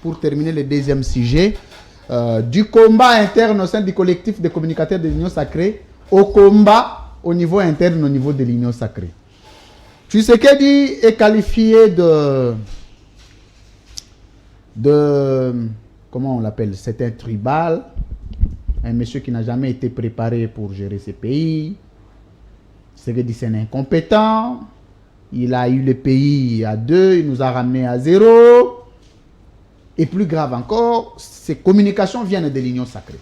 pour terminer le deuxième sujet, du combat interne au sein du collectif des communicateurs de l'Union Sacrée au combat au niveau interne, au niveau de l'Union Sacrée. Tshisekedi est qualifié de comment on l'appelle, c'est un tribal, un monsieur qui n'a jamais été préparé pour gérer ce pays. Tshisekedi, c'est un incompétent. Il a eu le pays à 2, il nous a ramené à 0. Et plus grave encore, ces communications viennent de l'Union Sacrée.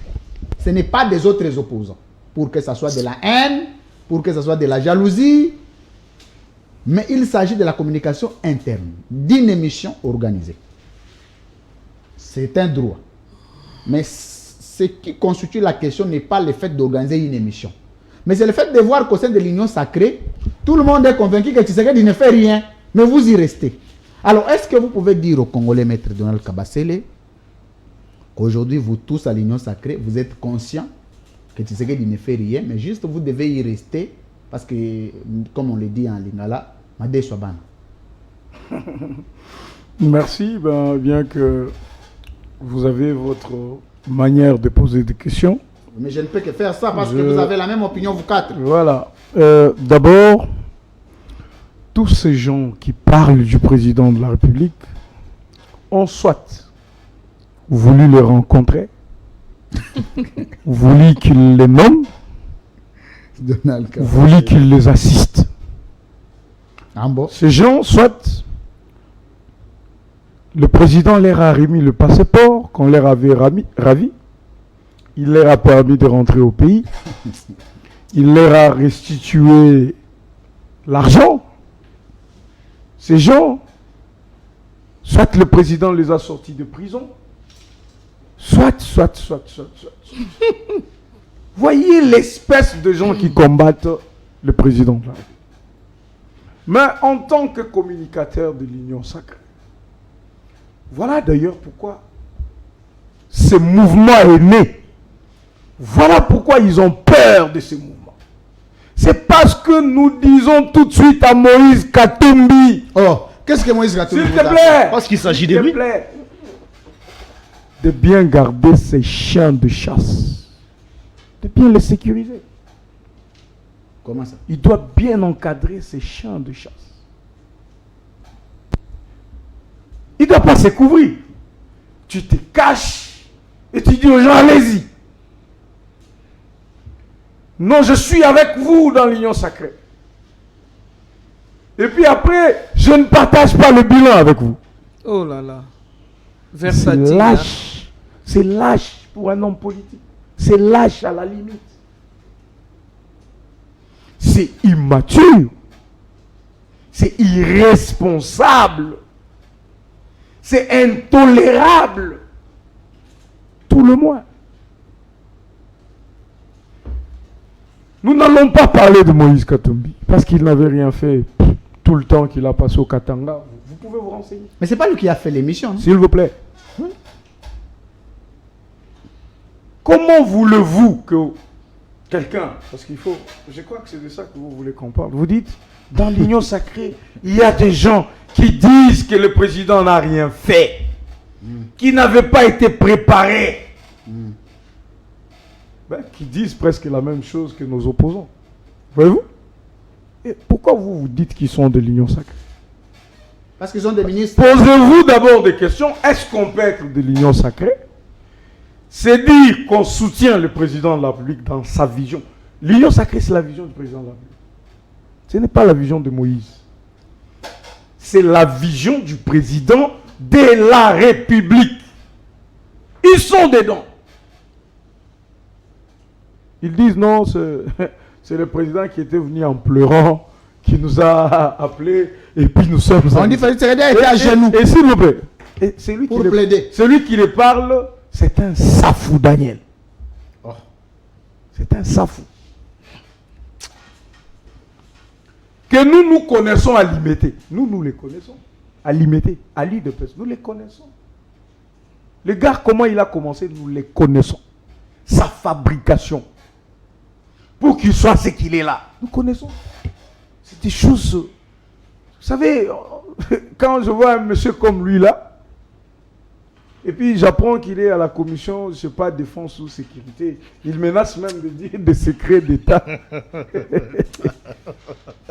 Ce n'est pas des autres opposants. Pour que ce soit de la haine, pour que ce soit de la jalousie. Mais il s'agit de la communication interne, d'une émission organisée. C'est un droit. Mais ce qui constitue la question n'est pas le fait d'organiser une émission. Mais c'est le fait de voir qu'au sein de l'Union Sacrée, tout le monde est convaincu que Tshisekedi ne fait rien, mais vous y restez. Alors, est-ce que vous pouvez dire au Congolais, Maître Donald Kabasele, qu'aujourd'hui, vous tous à l'Union Sacrée, vous êtes conscients que Tshisekedi ne fait rien, mais juste vous devez y rester, parce que, comme on le dit en lingala, Made Swabana. Merci, bien que vous avez votre manière de poser des questions. Mais je ne peux que faire ça parce que vous avez la même opinion, vous quatre. Voilà. D'abord, tous ces gens qui parlent du président de la République ont soit voulu le rencontrer, voulu qu'il les nomme, voulu qu'il les assiste. Ah bon? Ces gens, soit le président leur a remis le passeport qu'on leur avait ravi, il leur a permis de rentrer au pays, il leur a restitué l'argent. Ces gens, soit le président les a sortis de prison, soit. Voyez l'espèce de gens qui combattent le président. Mais en tant que communicateur de l'Union Sacrée, voilà d'ailleurs pourquoi ce mouvement est né. Voilà pourquoi ils ont peur de ce mouvement. C'est parce que nous disons tout de suite à Moïse Katumbi. Oh, qu'est-ce que Moïse Katumbi? S'il te plaît. Parce qu'il s'agit de lui. De bien garder ses chiens de chasse. De bien les sécuriser. Comment ça? Il doit bien encadrer ses chiens de chasse. Il ne doit pas se couvrir. Tu te caches et tu dis aux gens, allez-y. Non, je suis avec vous dans l'Union Sacrée. Et puis après, je ne partage pas le bilan avec vous. Oh là là. C'est lâche. C'est lâche pour un homme politique. C'est lâche à la limite. C'est immature. C'est irresponsable. C'est intolérable. Tout le moins. Nous n'allons pas parler de Moïse Katumbi parce qu'il n'avait rien fait tout le temps qu'il a passé au Katanga. Vous pouvez vous renseigner. Mais c'est pas lui qui a fait l'émission. S'il vous plaît. Comment voulez-vous que quelqu'un, parce qu'il faut, je crois que c'est de ça que vous voulez qu'on parle. Vous dites, dans l'Union Sacrée, il y a des gens qui disent que le président n'a rien fait, qui n'avait pas été préparé. Qui disent presque la même chose que nos opposants. Voyez-vous? Et pourquoi vous dites qu'ils sont de l'Union Sacrée? Parce qu'ils sont des ministres. Posez-vous d'abord des questions. Est-ce qu'on peut être de l'Union Sacrée? C'est dire qu'on soutient le président de la République dans sa vision. L'Union Sacrée, c'est la vision du président de la République. Ce n'est pas la vision de Moïse. C'est la vision du président de la République. Ils sont dedans. Ils disent non, c'est le président qui était venu en pleurant, qui nous a appelés, et puis nous sommes... On dit que Tshisekedi était à genoux. Et s'il vous plaît, celui pour plaider. Celui qui les parle, c'est un safou, Daniel. Oh. C'est un safou. Que nous connaissons à Limité. Nous les connaissons. À Limité, à l'île de Pes, nous les connaissons. Le gars, comment il a commencé, nous les connaissons. Sa fabrication. Pour qu'il soit ce qu'il est là. Nous connaissons. C'est des choses... Vous savez, quand je vois un monsieur comme lui là, Et puis j'apprends qu'il est à la commission, je ne sais pas, défense ou sécurité. Il menace même de dire des secrets d'État.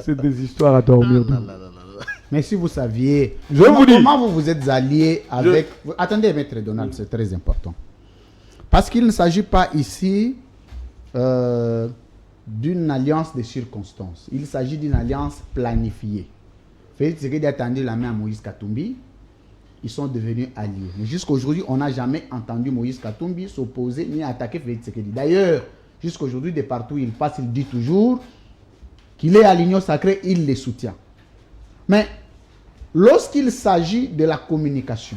C'est des histoires à dormir. Mais si vous saviez, Je vous dis. comment vous vous êtes allié avec... Attendez, Maître Donald, c'est très important. Parce qu'il ne s'agit pas ici d'une alliance de circonstances. Il s'agit d'une alliance planifiée. Félix Tshisekedi a tendu la main à Moïse Katumbi. Ils sont devenus alliés. Mais jusqu'à aujourd'hui, on n'a jamais entendu Moïse Katumbi s'opposer ni attaquer Félix Tshisekedi. D'ailleurs, jusqu'à aujourd'hui, de partout où il passe, il dit toujours qu'il est à l'Union sacrée, il les soutient. Mais lorsqu'il s'agit de la communication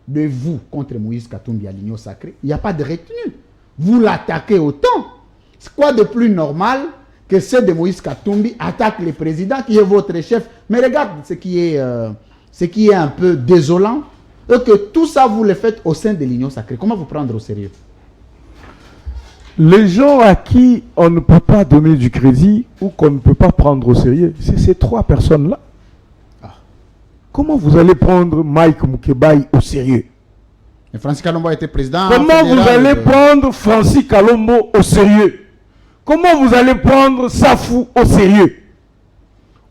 de vous contre Moïse Katumbi à l'Union sacrée, il n'y a pas de retenue. Vous l'attaquez autant. C'est quoi de plus normal que ceux de Moïse Katumbi attaquent le président qui est votre chef? Mais regarde ce qui est un peu désolant, et que tout ça vous le faites au sein de l'Union sacrée. Comment vous prendre au sérieux? Les gens à qui on ne peut pas donner du crédit ou qu'on ne peut pas prendre au sérieux, c'est ces trois personnes-là. Comment vous allez prendre Mike Mukebai au sérieux? Et Francis Kalombo était président. Comment vous allez prendre Francis Kalombo au sérieux? Comment vous allez prendre Safou au sérieux?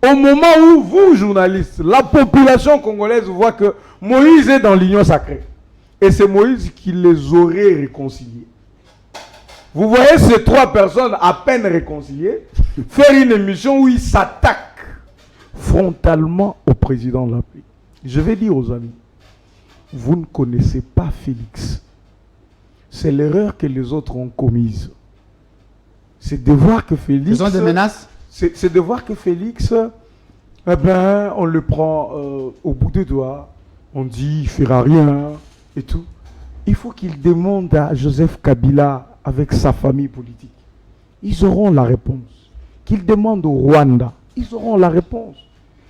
Au moment où vous, journalistes, la population congolaise voit que Moïse est dans l'Union sacrée. Et c'est Moïse qui les aurait réconciliés. Vous voyez ces trois personnes à peine réconciliées faire une émission où ils s'attaquent frontalement au président de la République. Je vais dire aux amis, vous ne connaissez pas Félix. C'est l'erreur que les autres ont commise. C'est de voir que Félix... Ce sont des menaces? C'est de voir que Félix, eh ben, on le prend au bout des doigts, on dit il ne fera rien et tout. Il faut qu'il demande à Joseph Kabila avec sa famille politique. Ils auront la réponse. Qu'il demande au Rwanda, ils auront la réponse.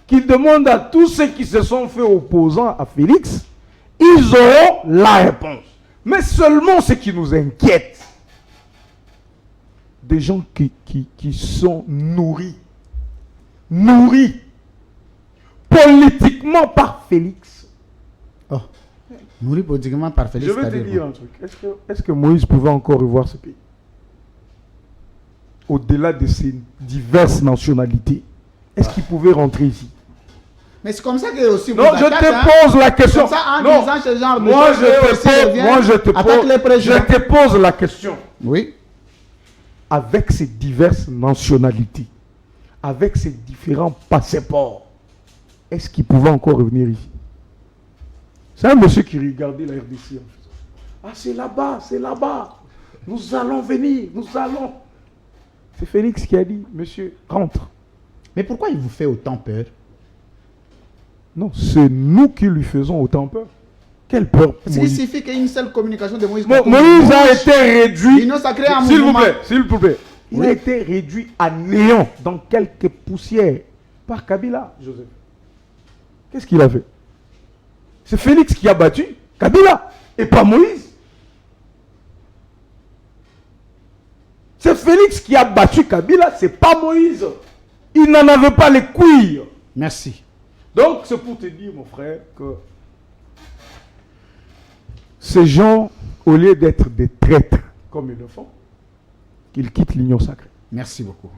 Qu'il demande à tous ceux qui se sont fait opposants à Félix, ils auront la réponse. Mais seulement ce qui nous inquiète, des gens qui sont nourris politiquement par Félix. Oh, nourris politiquement par Félix. Je vais te dire un truc. Est-ce que Moïse pouvait encore revoir ce pays? Au-delà de ses diverses nationalités, est-ce qu'il pouvait rentrer ici? Mais c'est comme ça que aussi vous non, je te pose la question. Comme ça, en non, disant ce genre de moi, choses, je te pose la question. Oui. Avec ces diverses nationalités, avec ces différents passeports, est-ce qu'il pouvait encore revenir ici? C'est un monsieur qui regardait la RDC. Ah, c'est là-bas, c'est là-bas. Nous allons venir, nous allons. C'est Félix qui a dit, monsieur, rentre. Mais pourquoi il vous fait autant peur? Non, c'est nous qui lui faisons autant peur. Quelle peur? Parce qu'il suffit qu'il y ait une seule communication de Moïse. Moïse a été réduit. L'Union sacrée à s'il vous plaît. Il a été réduit à néant dans quelques poussières par Kabila, Joseph. Qu'est-ce qu'il a fait? C'est Félix qui a battu Kabila et pas Moïse. C'est Félix qui a battu Kabila, c'est pas Moïse. Il n'en avait pas les couilles. Merci. Donc c'est pour te dire, mon frère, que ces gens, au lieu d'être des traîtres comme ils le font, qu'ils quittent l'Union sacrée. Merci beaucoup.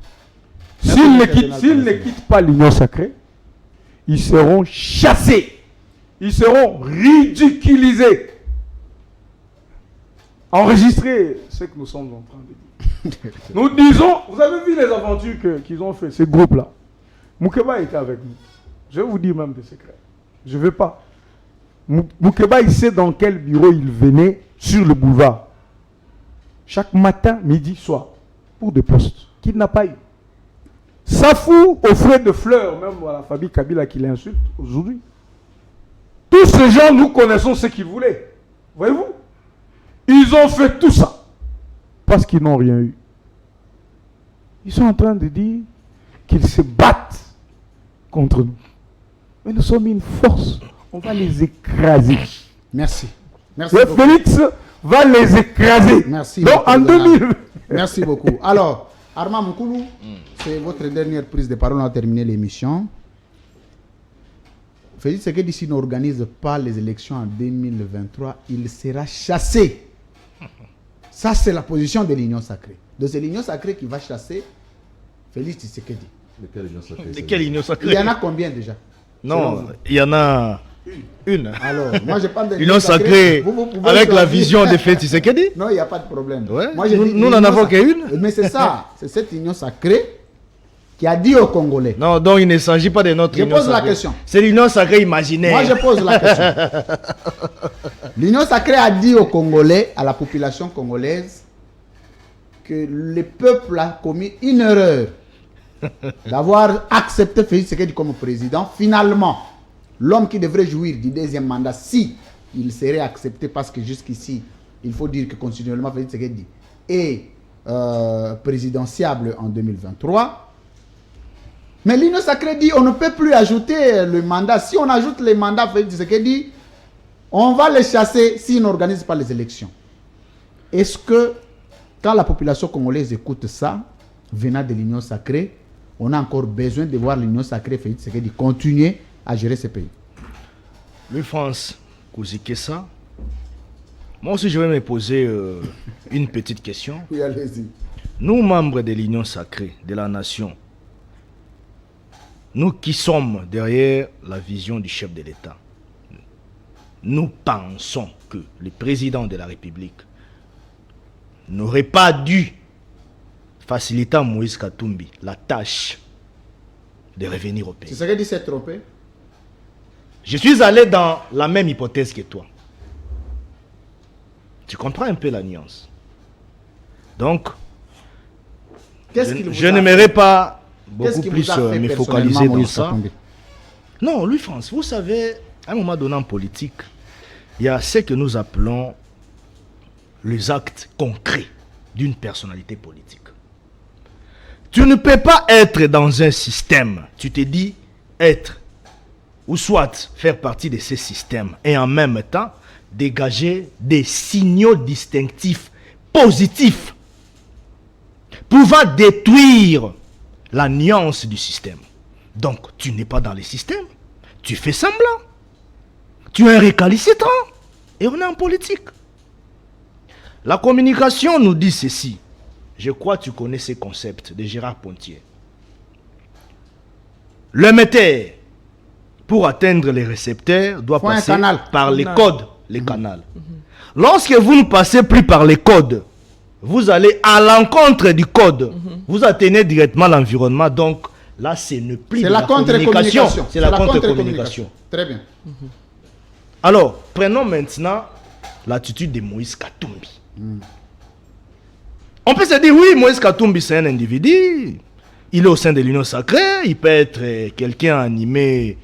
S'ils ne quittent pas l'Union sacrée, ils seront chassés. Ils seront ridiculisés. Enregistrez ce que nous sommes en train de dire. Nous disons, vous avez vu les aventures qu'ils ont fait, ces groupes-là. Moukeba était avec nous. Je vais vous dire même des secrets. Je ne vais pas. Moukeba, il sait dans quel bureau il venait sur le boulevard. Chaque matin, midi, soir. Pour des postes qu'il n'a pas eu. Safou offrait de fleurs, même à la famille Kabila qui l'insulte aujourd'hui. Tous ces gens, nous connaissons ce qu'ils voulaient. Voyez-vous? Ils ont fait tout ça parce qu'ils n'ont rien eu. Ils sont en train de dire qu'ils se battent contre nous. Mais nous sommes une force. On va les écraser. Merci. Merci Le beaucoup. Félix va les écraser. Merci. Donc en 2000. Merci beaucoup. Alors, Armand Moukoulou, c'est votre dernière prise de parole. On a terminé l'émission. Félix Tshisekedi, s'il n'organise pas les élections en 2023, il sera chassé. Ça, c'est la position de l'Union sacrée. Donc, c'est l'Union sacrée qui va chasser Félix Tshisekedi. De quelle union sacrée? De quelle union sacrée? Il y en a combien déjà? Non, il y en a une. Alors, moi, je parle de L'union sacrée vous pouvez avec la choisir. vision de Félix Tshisekedi. Non, il n'y a pas de problème. Ouais. Moi, je dis Nous n'en l'union avons sacrée. qu'une. Mais c'est ça. C'est cette union sacrée qui a dit aux Congolais. Non, donc il ne s'agit pas de notre Je union pose la sacrée. question. C'est l'union sacrée imaginaire. Moi, je pose la question. L'Union sacrée a dit aux Congolais, à la population congolaise, que le peuple a commis une erreur d'avoir accepté Félix Tshisekedi comme président. Finalement, l'homme qui devrait jouir du deuxième mandat, si il serait accepté, parce que jusqu'ici, il faut dire que constitutionnellement, Félix Tshisekedi est présidentiable en 2023. Mais l'Union sacrée dit on ne peut plus ajouter le mandat. Si on ajoute les mandats, Félix Tshisekedi, on va les chasser s'ils n'organisent pas les élections. Est-ce que, quand la population congolaise écoute ça, venant de l'Union sacrée, on a encore besoin de voir l'Union sacrée, Félix Tshisekedi, continuer à gérer ce pays? Louis-France Kouzikessa, moi aussi je vais me poser une petite question. Oui, allez-y. Nous, membres de l'Union sacrée, de la nation, nous qui sommes derrière la vision du chef de l'État, nous pensons que le président de la République n'aurait pas dû faciliter à Moïse Katumbi la tâche de revenir au pays. Tshisekedi s'est trompé? Je suis allé dans la même hypothèse que toi. Tu comprends un peu la nuance. Donc, Qu'est-ce qu'il vous je a n'aimerais fait? pas Qu'est-ce beaucoup qui plus vous a fait me personnellement, focaliser dans Moïse ça. Katumbi? Non, Louis-France, vous savez, à un moment donné en politique, il y a ce que nous appelons les actes concrets d'une personnalité politique. Tu ne peux pas être dans un système, tu te dis être, ou soit faire partie de ces systèmes, et en même temps dégager des signaux distinctifs positifs pouvant détruire la nuance du système. Donc, tu n'es pas dans le système, tu fais semblant, tu es un récalcitrant, et on est en politique. La communication nous dit ceci. Je crois que tu connais ces concepts de Gérard Pontier. Le metteur, pour atteindre les récepteurs, doit Faut un passer canal. par les codes, les canaux. Lorsque vous ne passez plus par les codes, vous allez à l'encontre du code. Vous atteignez directement l'environnement. Donc, là, ce n'est plus C'est de la contre-communication. C'est la contre-communication. Très bien. Alors, prenons maintenant l'attitude de Moïse Katumbi. On peut se dire, oui, Moïse Katumbi, c'est un individu. Il est au sein de l'Union sacrée. Il peut être quelqu'un animé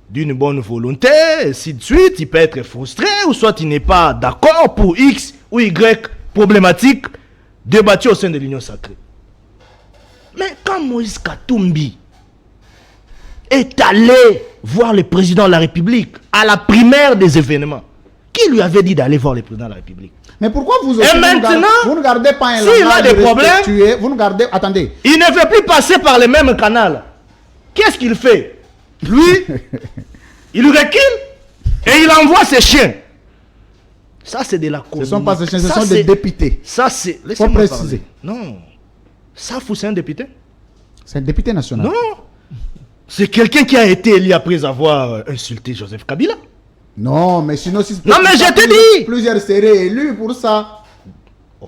d'une bonne volonté, ainsi de suite. Il peut être frustré, ou soit il n'est pas d'accord pour X ou Y problématique débattue au sein de l'Union sacrée. Mais quand Moïse Katumbi est allé voir le président de la République à la primaire des événements, qui lui avait dit d'aller voir le président de la République? Mais pourquoi vous aussi, maintenant, vous ne gardez pas un s'il a langage des problèmes, respectueux, vous ne gardez... Attendez. Il ne veut plus passer par le même canal. Qu'est-ce qu'il fait? Lui, il recule et il envoie ses chiens. Ça, c'est de la Ce ne sont pas ces chiens, ce Ça, sont c'est- des députés. Ça, c'est... Faut Laissez-moi préciser. parler. Non. Ça, c'est un député? C'est un député national. Non. C'est quelqu'un qui a été élu après avoir insulté Joseph Kabila. Non, mais sinon... Si Non, mais je te dis. Plusieurs seraient élus pour ça. Ça va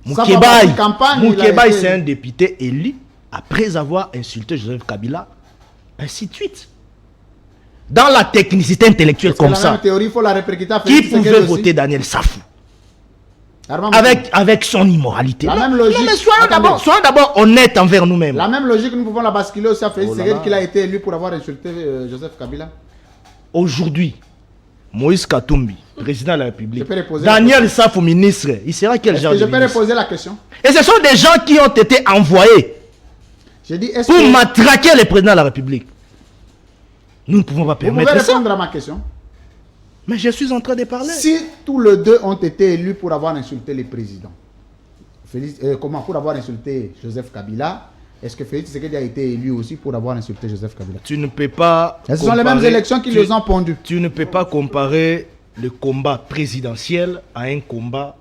Moukébaï, avoir une campagne, il a Moukébaï, été- c'est un député élu après avoir insulté Joseph Kabila, ainsi de suite. Dans la technicité intellectuelle C'est comme la ça, même théorie, il faut la répercuter à qui Félix pouvait Tshisekedi voter aussi. Daniel Safou Armand Moukoudi. avec son immoralité? La Non, même logique. non, mais Attendez. soyons d'abord honnêtes envers nous-mêmes. La même logique, nous pouvons la basculer aussi à Félix Oh là Tshisekedi là. qu'il a été élu pour avoir insulté Joseph Kabila. Aujourd'hui, Moïse Katumbi, président de la République, Je peux reposer la Daniel Safou, ministre, il sera quel Est-ce genre que je de peux ministre? reposer la question? Et ce sont des gens qui ont été envoyés J'ai dit, est-ce pour que matraquer le président de la République. Nous ne pouvons pas vous pouvez permettre ça. répondre à ma question? Mais je suis en train de parler. Si tous les deux ont été élus pour avoir insulté les présidents, pour avoir insulté Joseph Kabila, est-ce que Félix Tshisekedi a été élu aussi pour avoir insulté Joseph Kabila? Tu ne peux pas... Ce sont les mêmes élections qui les ont pondues. Tu ne peux pas comparer le combat présidentiel à un combat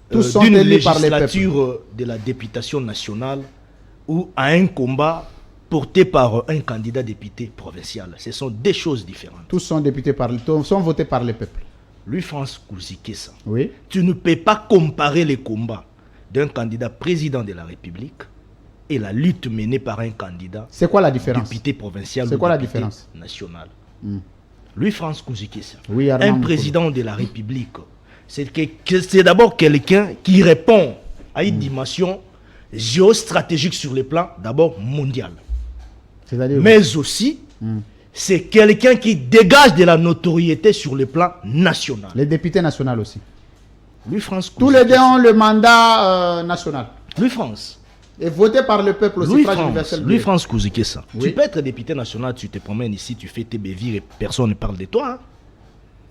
d'une législature de la députation nationale ou à un combat porté par un candidat député provincial. Ce sont deux choses différentes. Tous sont votés par le peuple. Louis-France Kouzikessa, oui. Tu ne peux pas comparer les combats d'un candidat président de la République et la lutte menée par un candidat c'est quoi la différence? Député provincial c'est ou quoi député la différence national. Louis-France Kouzikessa, oui, un président de la République, c'est d'abord quelqu'un qui répond à une dimension géostratégique sur le plan d'abord mondial. Mais aussi, c'est quelqu'un qui dégage de la notoriété sur le plan national. Les députés nationaux aussi. Louis-France tous les deux ont le mandat national. Louis-France. Et voté par le peuple aussi. Louis-France Kouzikessa. Oui. Tu peux être député national, tu te promènes ici, tu fais tes bévires et personne ne parle de toi. Hein.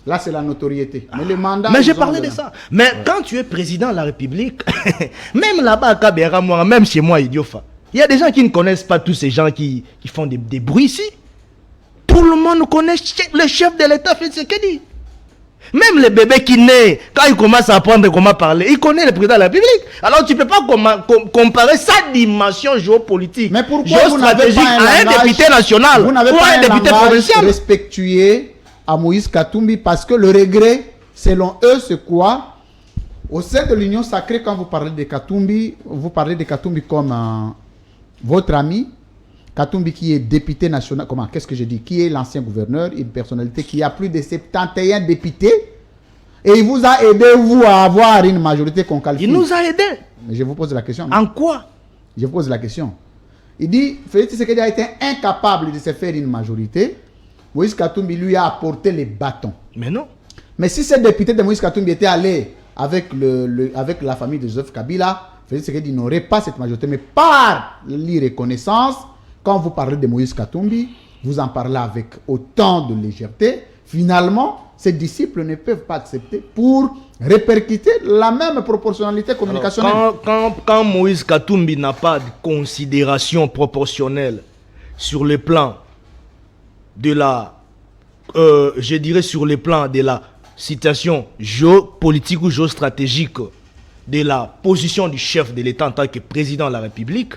Là, c'est la notoriété. Mais le mandat... Mais j'ai parlé de ça. Mais quand tu es président de la République, même là-bas à Kabera, même chez moi, Idiofa, il y a des gens qui ne connaissent pas tous ces gens qui font des bruits ici. Tout le monde connaît le chef de l'État, Félix Tshisekedi. Même les bébés qui naissent, quand ils commencent à apprendre comment parler, ils connaissent le président de la République. Alors tu ne peux pas comparer sa dimension géopolitique, mais pourquoi géostratégique à un député national ou à un député provincial respectueux à Moïse Katumbi, parce que le regret, selon eux, c'est quoi? Au sein de l'Union sacrée, quand vous parlez de Katumbi, vous parlez de Katumbi comme votre ami. Katumbi qui est député national, qu'est-ce que j'ai dit? Qui est l'ancien gouverneur, une personnalité qui a plus de 71 députés. Et il vous a aidé, vous, à avoir une majorité qu'on qualifie. Il nous a aidés. Mais je vous pose la question. En quoi? Je vous pose la question. Il dit, Félix Tshisekedi a été incapable de se faire une majorité. Moïse Katumbi lui a apporté les bâtons. Mais non. Mais si ces députés de Moïse Katumbi étaient allés avec la famille de Joseph Kabila, Félix Tshisekedi n'aurait pas cette majorité. Mais par l'irreconnaissance, quand vous parlez de Moïse Katumbi, vous en parlez avec autant de légèreté. Finalement, ses disciples ne peuvent pas accepter pour répercuter la même proportionnalité communicationnelle. Alors, quand Moïse Katumbi n'a pas de considération proportionnelle sur le plan de la, je dirais sur le plan de la situation géopolitique ou géostratégique de la position du chef de l'État en tant que président de la République,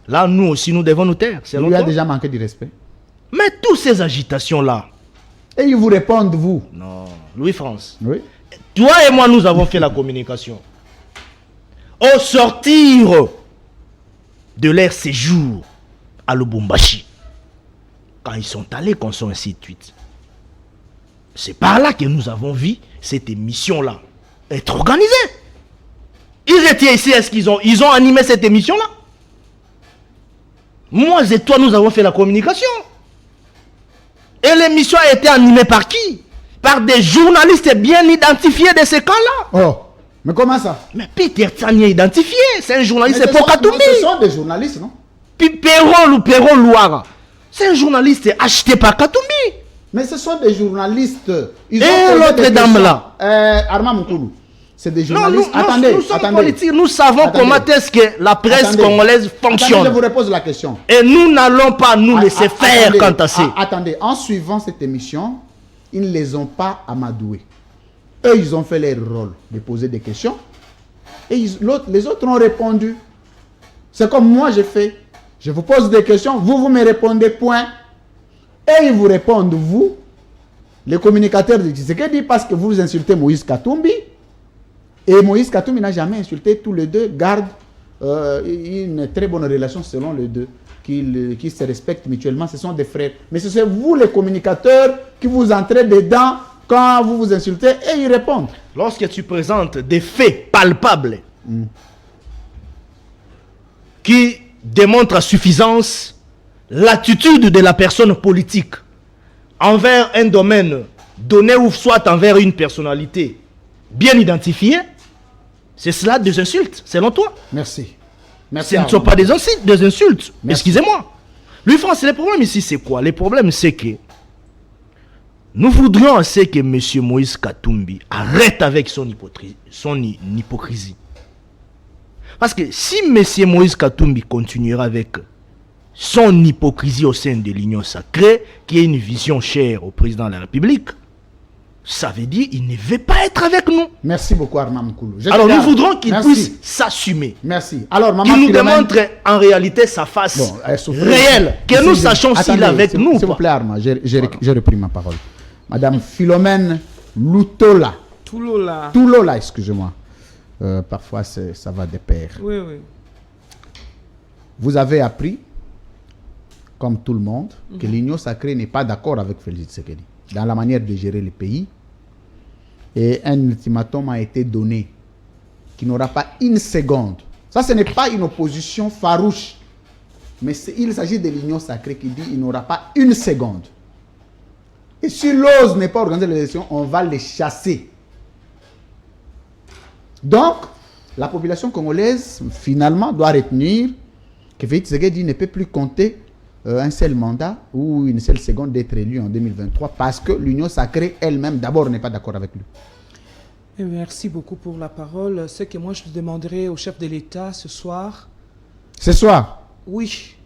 là, nous aussi, nous devons nous taire. Il lui a déjà manqué de respect. Mais toutes ces agitations-là... Et ils vous répondent, vous? Non. Louis-France. Oui. Toi et moi, nous avons fait la communication. Au sortir de leur séjour à Lubumbashi, quand ils sont allés, qu'on soit ainsi de suite, c'est par là que nous avons vu cette émission-là être organisée. Ils étaient ici, est-ce qu'ils ont animé cette émission-là? Moi et toi, nous avons fait la communication. Et l'émission a été animée par qui? Par des journalistes bien identifiés de ces camps-là. Oh, mais comment ça? Mais Peter Tsani est identifié. C'est un journaliste, c'est pour Katumbi. Ce sont des journalistes, non? Puis Perron Louara, c'est un journaliste acheté par Katumbi. Mais ce sont des journalistes. Et l'autre dame là, Armand Moukoulou. C'est des journalistes. Nous sommes politiques, nous savons comment est-ce que la presse congolaise fonctionne. Je vous repose la question. Et nous n'allons pas nous laisser faire quant à ça. Attendez, en suivant cette émission, ils ne les ont pas amadoués. Eux, ils ont fait leur rôle de poser des questions. Et les autres ont répondu. C'est comme moi j'ai fait. Je vous pose des questions, vous me répondez, point. Et ils vous répondent, vous, les communicateurs de Tshisekedi, parce que vous insultez Moïse Katumbi. Et Moïse Katumbi n'a jamais insulté. Tous les deux gardent une très bonne relation selon les deux, qui se respectent mutuellement. Ce sont des frères. Mais c'est vous, les communicateurs, qui vous entrez dedans quand vous vous insultez et ils répondent. Lorsque tu présentes des faits palpables qui démontrent à suffisance l'attitude de la personne politique envers un domaine donné ou soit envers une personnalité bien identifiée, c'est cela des insultes, selon toi. Merci. Ce ne sont pas des insultes. Excusez-moi. Louis-France, le problème ici, c'est quoi? Le problème, c'est que nous voudrions assez que M. Moïse Katumbi arrête avec son hypocrisie. Parce que si M. Moïse Katumbi continuera avec son hypocrisie au sein de l'Union sacrée, qui est une vision chère au président de la République, ça veut dire qu'il ne veut pas être avec nous. Merci beaucoup, Armand Mkoulou. Alors nous voudrons qu'il puisse s'assumer. Merci. Alors, Maman Qu'il nous Philomène... démontre en réalité sa face réelle. Que nous sachions s'il est avec nous. S'il vous plaît, Armand, j'ai repris ma parole. Madame Philomène Lutola. Toulola, excusez-moi. Parfois, ça va de pair. Oui, oui. Vous avez appris, comme tout le monde, que l'Union sacrée n'est pas d'accord avec Félix Tshisekedi dans la manière de gérer le pays. Et un ultimatum a été donné qui n'aura pas une seconde. Ça, ce n'est pas une opposition farouche. Mais il s'agit de l'Union sacrée qui dit qu'il n'aura pas une seconde. Et si l'ose n'est pas organiser l'élection, on va les chasser. Donc, la population congolaise, finalement, doit retenir que Félix Tshisekedi ne peut plus compter un seul mandat ou une seule seconde d'être élu en 2023 parce que l'Union sacrée elle-même, d'abord, n'est pas d'accord avec lui. Et merci beaucoup pour la parole. Ce que moi, je demanderai au chef de l'État ce soir... Ce soir? Oui.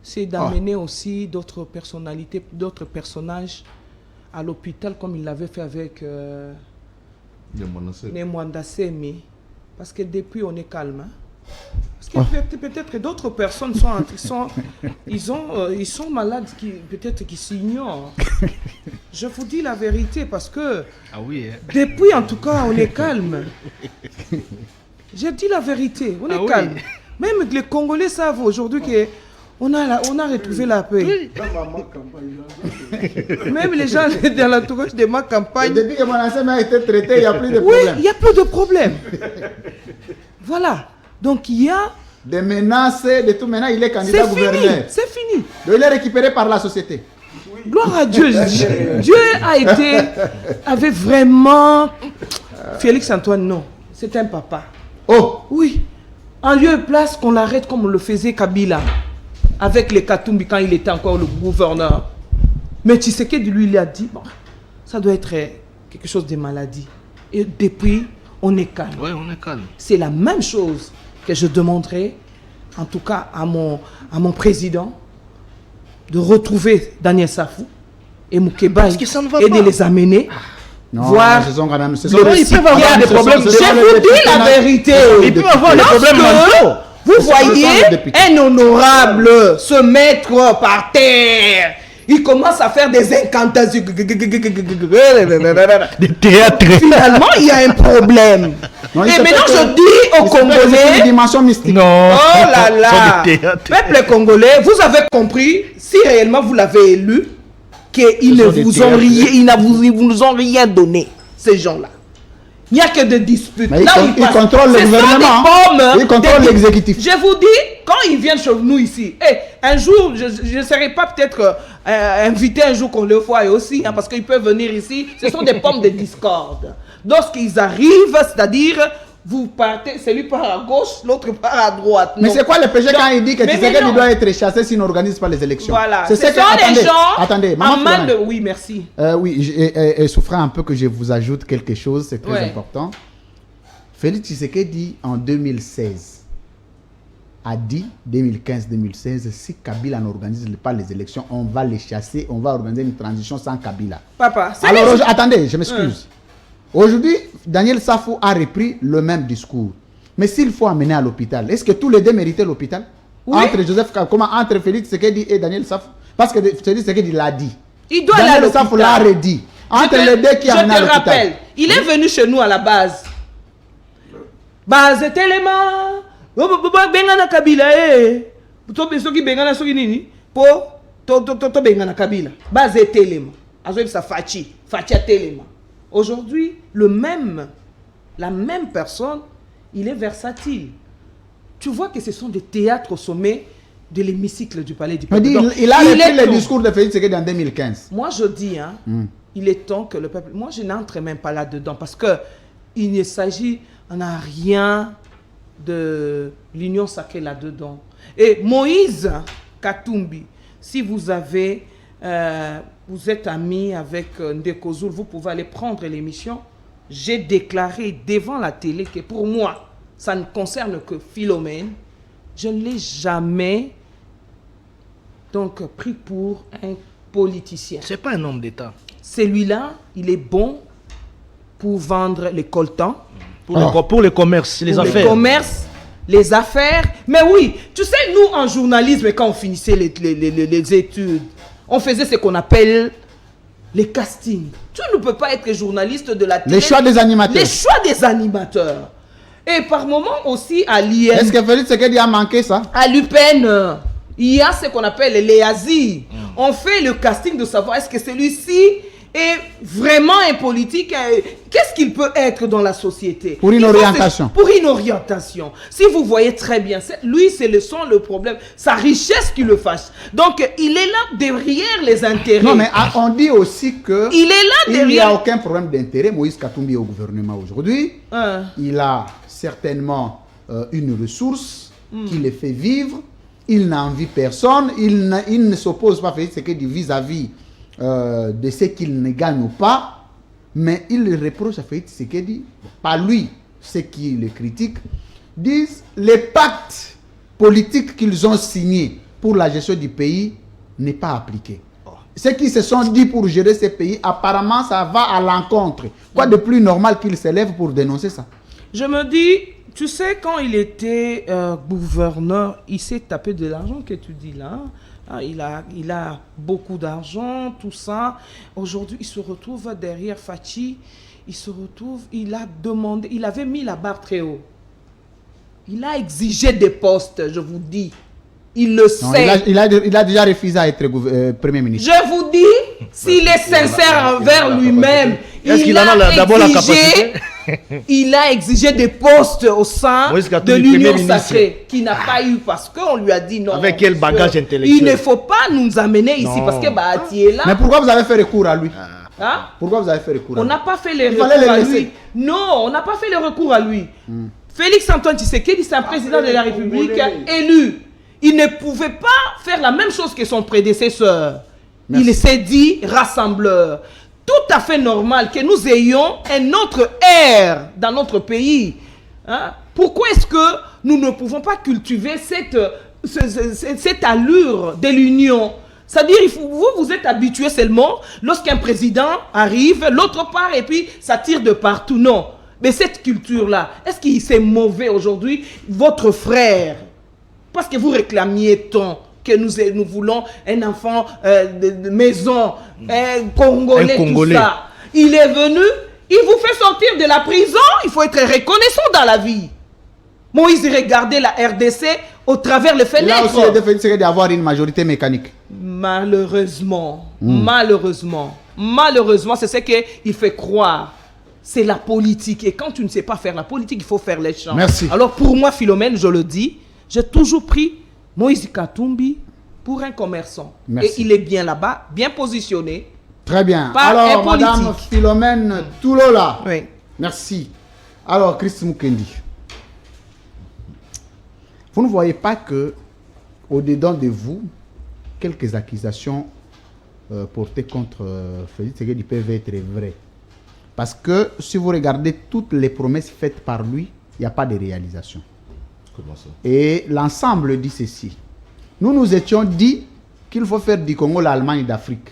C'est d'amener aussi d'autres personnalités, d'autres personnages à l'hôpital comme il l'avait fait avec Nemwanda Semi. Parce que depuis, on est calme. Hein? Parce que peut-être d'autres personnes ils sont malades, peut-être qui s'ignorent. Je vous dis la vérité parce que depuis, en tout cas, on est calme. J'ai dit la vérité, on est calme. Même les Congolais savent aujourd'hui qu'on a retrouvé la paix. Même les gens dans l'entourage de ma campagne. Depuis que mon ancien a été traité, il n'y a plus de problème. Oui, il n'y a plus de problème. Voilà. Donc il y a des menaces, de tout. Maintenant, il est candidat gouverneur. C'est fini. Donc il est récupéré par la société. Gloire à Dieu. Dieu avait vraiment... Félix Antoine, non. C'est un papa. Oh. Oui. En lieu et place qu'on l'arrête comme on le faisait Kabila. Avec les Katumbi quand il était encore le gouverneur. Mais Tshisekedi, lui, il a dit, bon, ça doit être quelque chose de maladie. Et depuis, on est calme. Oui, on est calme. C'est la même chose que je demanderai, en tout cas à mon président, de retrouver Daniel Safou et Moukeba et de les amener. Non, voir ce sont quand même... ils peuvent avoir des problèmes. Je vous dis la vérité. Ils peuvent avoir des problèmes mentaux. Vous voyez un honorable se mettre par terre. Il commence à faire des incantations. Des théâtres. Finalement, il y a un problème. Non, et maintenant, je dis aux Congolais... une dimension mystique. Non. Oh là là. Peuple congolais, vous avez compris, si réellement vous l'avez élu, qu'ils ne vous ont rien donné, ces gens-là. Il n'y a que des disputes. Mais ils contrôlent le gouvernement. Ils contrôlent l'exécutif. Je vous dis, quand ils viennent chez nous ici, un jour, je ne serai pas peut-être invité un jour qu'on le voie aussi, parce qu'ils peuvent venir ici. Ce sont des pommes de discorde. Lorsqu'ils arrivent, c'est-à-dire, vous partez, celui part à gauche, l'autre part à droite. Mais c'est quoi le péché quand il dit que Tshisekedi doit être chassé s'il n'organise pas les élections? Voilà. C'est ce sont les gens... Attendez, Oui, merci. Oui, et souffrant un peu que je vous ajoute quelque chose, c'est très important. Félix Tshisekedi, en 2016, a dit, 2015-2016, si Kabila n'organise pas les élections, on va les chasser, on va organiser une transition sans Kabila. Papa, c'est... Alors, attendez, je m'excuse. Aujourd'hui, Daniel Safou a repris le même discours. Mais s'il faut amener à l'hôpital, est-ce que tous les deux méritaient l'hôpital? Oui. Entre Félix Tshisekedi et Daniel Safou? Parce que Félix Tshisekedi l'a dit. Il doit aller à Daniel Safou l'a redit. Entre les deux qui amènent à l'hôpital. Je te rappelle, il est venu chez nous à la base. Base Téléma. Bengana Kabila. Bengana Soginini. Po. Bengana Kabila. Base Téléma. Azoïb sa Fachi. Fachi Téléma. Aujourd'hui, la même personne, il est versatile. Tu vois que ce sont des théâtres au sommet de l'hémicycle du palais du peuple. Il a repris le discours de Félix Tshisekedi en 2015. Moi, je dis, il est temps que le peuple... Moi, je n'entre même pas là-dedans parce que il ne s'agit en rien de l'union sacrée là-dedans. Et Moïse Katumbi, si vous avez... vous êtes amis avec Ndeko Zulu, vous pouvez aller prendre l'émission. J'ai déclaré devant la télé que pour moi, ça ne concerne que Philomène, je ne l'ai jamais donc pris pour un politicien. C'est pas un homme d'État. Celui-là, il est bon pour vendre les coltans, Pour les commerces, les pour affaires. les commerces, les affaires. Mais oui, tu sais, nous en journalisme, quand on finissait les études, on faisait ce qu'on appelle les castings. Tu ne peux pas être journaliste de la télé. Les choix des animateurs. Les choix des animateurs. Et par moment aussi à l'IM. Est-ce que Félix Tshisekedi a manqué ça? À l'UPEN, il y a ce qu'on appelle les ASI. On fait le casting de savoir est-ce que celui-ci est vraiment un politique. Qu'est-ce qu'il peut être dans la société? Pour une orientation. Pour une orientation. Si vous voyez très bien, lui, c'est le problème. Sa richesse qui le fâche. Donc, il est là derrière les intérêts. Non, mais on dit aussi que il est là il n'y a derrière. aucun problème d'intérêt. Moïse Katumbi est au gouvernement aujourd'hui. Hein. Il a certainement une ressource qui le fait vivre. Il n'envie personne. Il ne s'oppose pas à Félix Tshisekedi vis-à-vis de ce qu'il ne gagne pas. Mais il reproche à Félix Tshisekedi, pas lui, ceux qui le critiquent, disent les pactes politiques qu'ils ont signés pour la gestion du pays n'est pas appliqué. Ceux qui se sont dit pour gérer ce pays, apparemment ça va à l'encontre. Quoi de plus normal qu'ils se lèvent pour dénoncer ça? Je me dis, tu sais, quand il était gouverneur, il s'est tapé de l'argent que tu dis là. Ah, il a beaucoup d'argent, tout ça. Aujourd'hui, il se retrouve derrière Fachi. Il a demandé, il avait mis la barre très haut. Il a exigé des postes, je vous dis. Il le Non, sait. il a déjà refusé à être Premier ministre. Je vous dis, s'il est sincère envers lui-même, Est-ce qu'il en a d'abord la capacité? Il a exigé des postes au sein Moïse de Katumbi, l'Union Premier sacrée, qui n'a pas eu parce qu'on lui a dit non. Avec quel monsieur, bagage intellectuel? il ne faut pas nous amener ici Non. parce que Bahati est là. Mais pourquoi vous avez fait recours à lui? Hein? Pourquoi vous avez fait recours à On lui? n'a pas fait les Il recours fallait à le laisser. lui. Non, on n'a pas fait les recours à lui. Félix Antoine Tshisekedi, c'est un président de la République élu. Il ne pouvait pas faire la même chose que son prédécesseur. Merci. Il s'est dit rassembleur. Tout à fait normal que nous ayons un autre air dans notre pays. Hein? Pourquoi est-ce que nous ne pouvons pas cultiver cette allure de l'union? C'est-à-dire, vous êtes habitué seulement lorsqu'un président arrive, l'autre part, et puis ça tire de partout. Non. Mais cette culture-là, est-ce qu'il c'est mauvais aujourd'hui? Votre frère, parce que vous réclamiez tant que nous voulons un enfant de maison, un Congolais, tout ça. Il est venu, il vous fait sortir de la prison, il faut être reconnaissant dans la vie. Moïse regardait la RDC au travers les fenêtres. Là aussi, il est difficile d'avoir une majorité mécanique. Malheureusement, c'est ce qu'il fait croire. C'est la politique. Et quand tu ne sais pas faire la politique, il faut faire les champs. Merci. Alors pour moi, Philomène, je le dis, j'ai toujours pris Moïse Katumbi pour un commerçant. Merci. Et il est bien là-bas, bien positionné. Très bien. Pas Alors, un politique. Madame Philomène Toulola. Oui. Merci. Alors, Christ Mukendi. Vous ne voyez pas que, au-dedans de vous, quelques accusations portées contre Félix Tshisekedi peuvent être vraies. Parce que si vous regardez toutes les promesses faites par lui, il n'y a pas de réalisation. Comment ça? Et l'ensemble dit ceci. Nous étions dit qu'il faut faire du Congo l'Allemagne d'Afrique.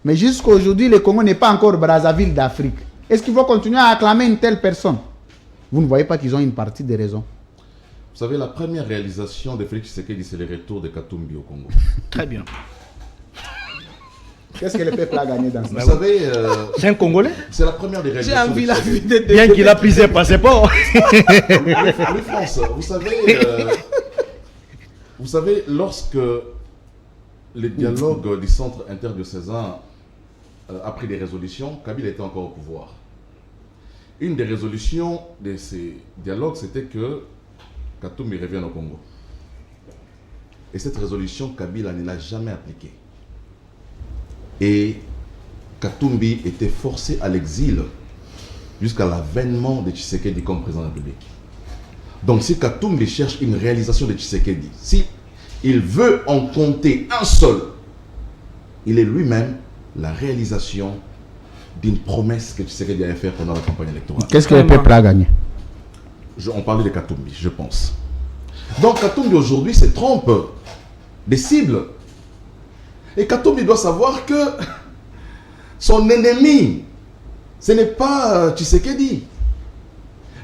Mais jusqu'à aujourd'hui, le Congo n'est pas encore Brazzaville d'Afrique. Est-ce qu'il faut continuer à acclamer une telle personne? Vous ne voyez pas qu'ils ont une partie des raisons. Vous savez, la première réalisation de Félix Tshisekedi, c'est le retour de Katumbi au Congo. Très bien. Qu'est-ce que le peuple a gagné dans ça? Vous savez, C'est un Congolais? c'est la première des J'ai réalisations. envie de la Tshisekedi. vie de... Bien qu'il a pris ses passeports. Louis-France, vous savez, lorsque les dialogues du centre interdiocésain a pris des résolutions, Kabila était encore au pouvoir. Une des résolutions de ces dialogues, c'était que Katumbi revienne au Congo. Et cette résolution, Kabila ne l'a jamais appliquée. Et Katumbi était forcé à l'exil jusqu'à l'avènement de Tshisekedi comme président de la République. Donc si Katumbi cherche une réalisation de Tshisekedi, si il veut en compter un seul, il est lui-même la réalisation d'une promesse que Tshisekedi avait faite pendant la campagne électorale. Qu'est-ce que le peuple a gagné? on parlait de Katumbi, je pense. Donc Katumbi aujourd'hui se trompe des cibles. Et Katumbi doit savoir que son ennemi, ce n'est pas Tshisekedi.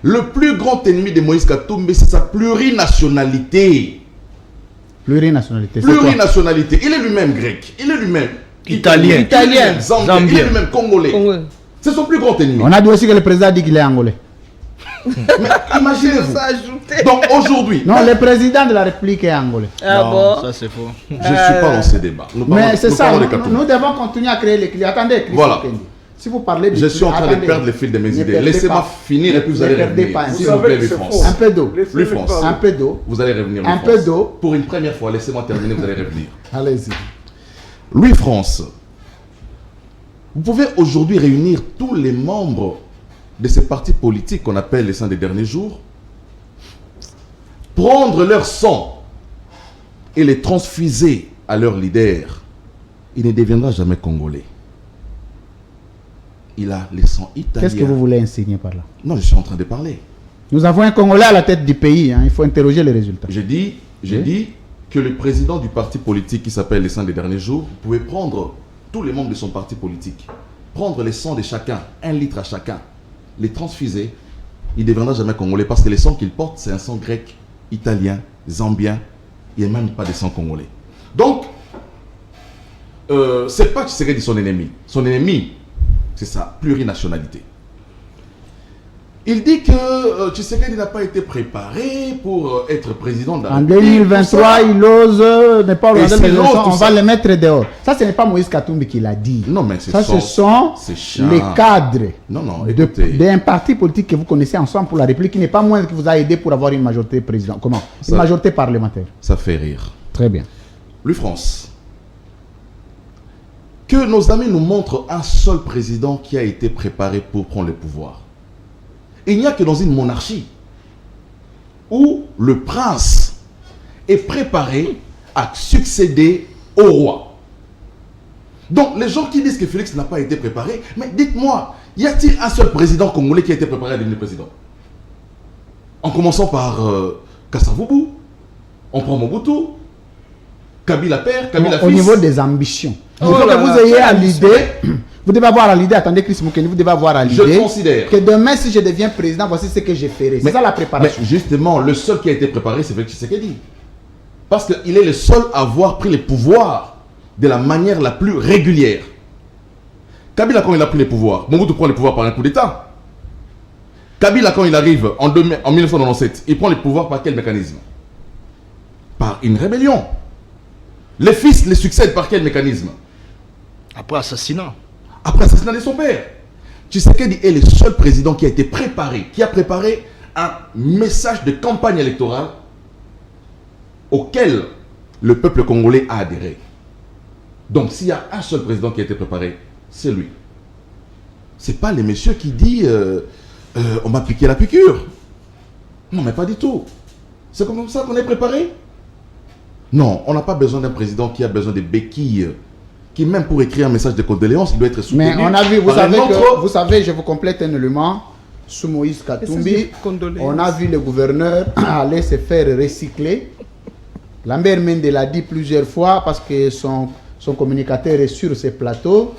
Le plus grand ennemi de Moïse Katumbi, c'est sa plurinationalité. Plurinationalité. Plurinationalité. Il est lui-même grec. Il est lui-même Italien. Italien. Zambien. Il est lui-même congolais. Ouais. C'est son plus grand ennemi. On a dit aussi que le président dit qu'il est angolais. Mais imaginez-vous. Ça ajouté. Donc aujourd'hui, Non, le président de la République est angolais. Ah Non, bon? ça c'est faux. je ne suis pas dans ces débats. Nous parlons- Mais c'est nous ça, parlons de nous, Katumbi. nous devons continuer à créer les clients. Attendez, Christophe Voilà. Kendi. Si vous parlez de Je suis en train de attendez. perdre le fil de mes Ne idées. perdez Laissez-moi pas. finir et puis vous Ne allez perdez revenir. pas. S'il Vous vous plaît, savez Louis que c'est France. Un peu d'eau. Laissez-le Louis France. parler. Un peu d'eau. Vous allez revenir. Louis Un France. peu d'eau. Pour une première fois, laissez-moi terminer, vous allez revenir. Allez-y. Louis France, vous pouvez aujourd'hui réunir tous les membres de ces partis politiques qu'on appelle les 100 des derniers jours, prendre leur sang et les transfuser à leur leader. Il ne deviendra jamais congolais. Il a les sangs italiens. Qu'est-ce que vous voulez enseigner par là? Non, je suis en train de parler. Nous avons un Congolais à la tête du pays. Hein. Il faut interroger les résultats. J'ai dit que le président du parti politique qui s'appelle les 100 des derniers jours, vous pouvez prendre tous les membres de son parti politique, prendre les sangs de chacun, 1 litre à chacun, les transfuser, il ne deviendra jamais congolais parce que les sangs qu'il porte, c'est un sang grec, italien, zambien, il n'y a même pas de sang congolais. Donc, c'est pas Tshisekedi son ennemi. Son ennemi, c'est sa plurinationalité. Il dit que Tshisekedi n'a pas été préparé pour être président de la En République, 2023, tout ça. il ose ne pas Et organiser c'est les élections, l'autre, on tout va ça. les mettre dehors. Ça, ce n'est pas Moïse Katumbi qui l'a dit. Non, mais c'est Ça, ce sont c'est chiant. les cadres Non, non, écoutez. d'un parti politique que vous connaissez ensemble pour la République, qui n'est pas moins qui vous a aidé pour avoir une majorité présidentielle. Comment? Ça- Une majorité parlementaire. Ça fait rire. Très bien. Louis France, que nos amis nous montrent un seul président qui a été préparé pour prendre le pouvoir. Il n'y a que dans une monarchie où le prince est préparé à succéder au roi. Donc les gens qui disent que Félix n'a pas été préparé, mais dites-moi, y a-t-il un seul président congolais qui a été préparé à devenir président? En commençant par Kassavubu, on prend Mobutu, Kabila père, Kabila Au fils. niveau des ambitions. Il Oh faut là que vous là, ayez quelle à ambition. l'idée, vous devez avoir à l'idée, attendez Chris Moukeni, vous devez avoir à Je l'idée considère. que demain, si je deviens président, voici ce que je ferai. C'est ça la préparation. Mais justement, le seul qui a été préparé, c'est Félix Tshisekedi. Parce qu'il est le seul à avoir pris les pouvoirs de la manière la plus régulière. Kabila, quand il a pris les pouvoirs, Mobutu prend les pouvoirs par un coup d'État. Kabila, quand il arrive en 1997, il prend les pouvoirs par quel mécanisme? Par une rébellion. Les fils les succèdent par quel mécanisme? Après assassinat. Après l'assassinat de son père. Tshisekedi est le seul président qui a été préparé, qui a préparé un message de campagne électorale auquel le peuple congolais a adhéré. Donc s'il y a un seul président qui a été préparé, c'est lui. C'est pas les messieurs qui disent on m'a piqué la piqûre. Non, mais pas du tout. C'est comme ça qu'on est préparé. Non, on n'a pas besoin d'un président qui a besoin de béquilles, qui même pour écrire un message de condoléances, il doit être soutenu. Mais on a vu, vous par un savez, autre- vous savez, je vous complète un élément. Sous Moïse Katumbi, Condoléances. on a vu le gouverneur aller se faire recycler. Lambert Mende l'a dit plusieurs fois parce que son communicateur est sur ce plateau.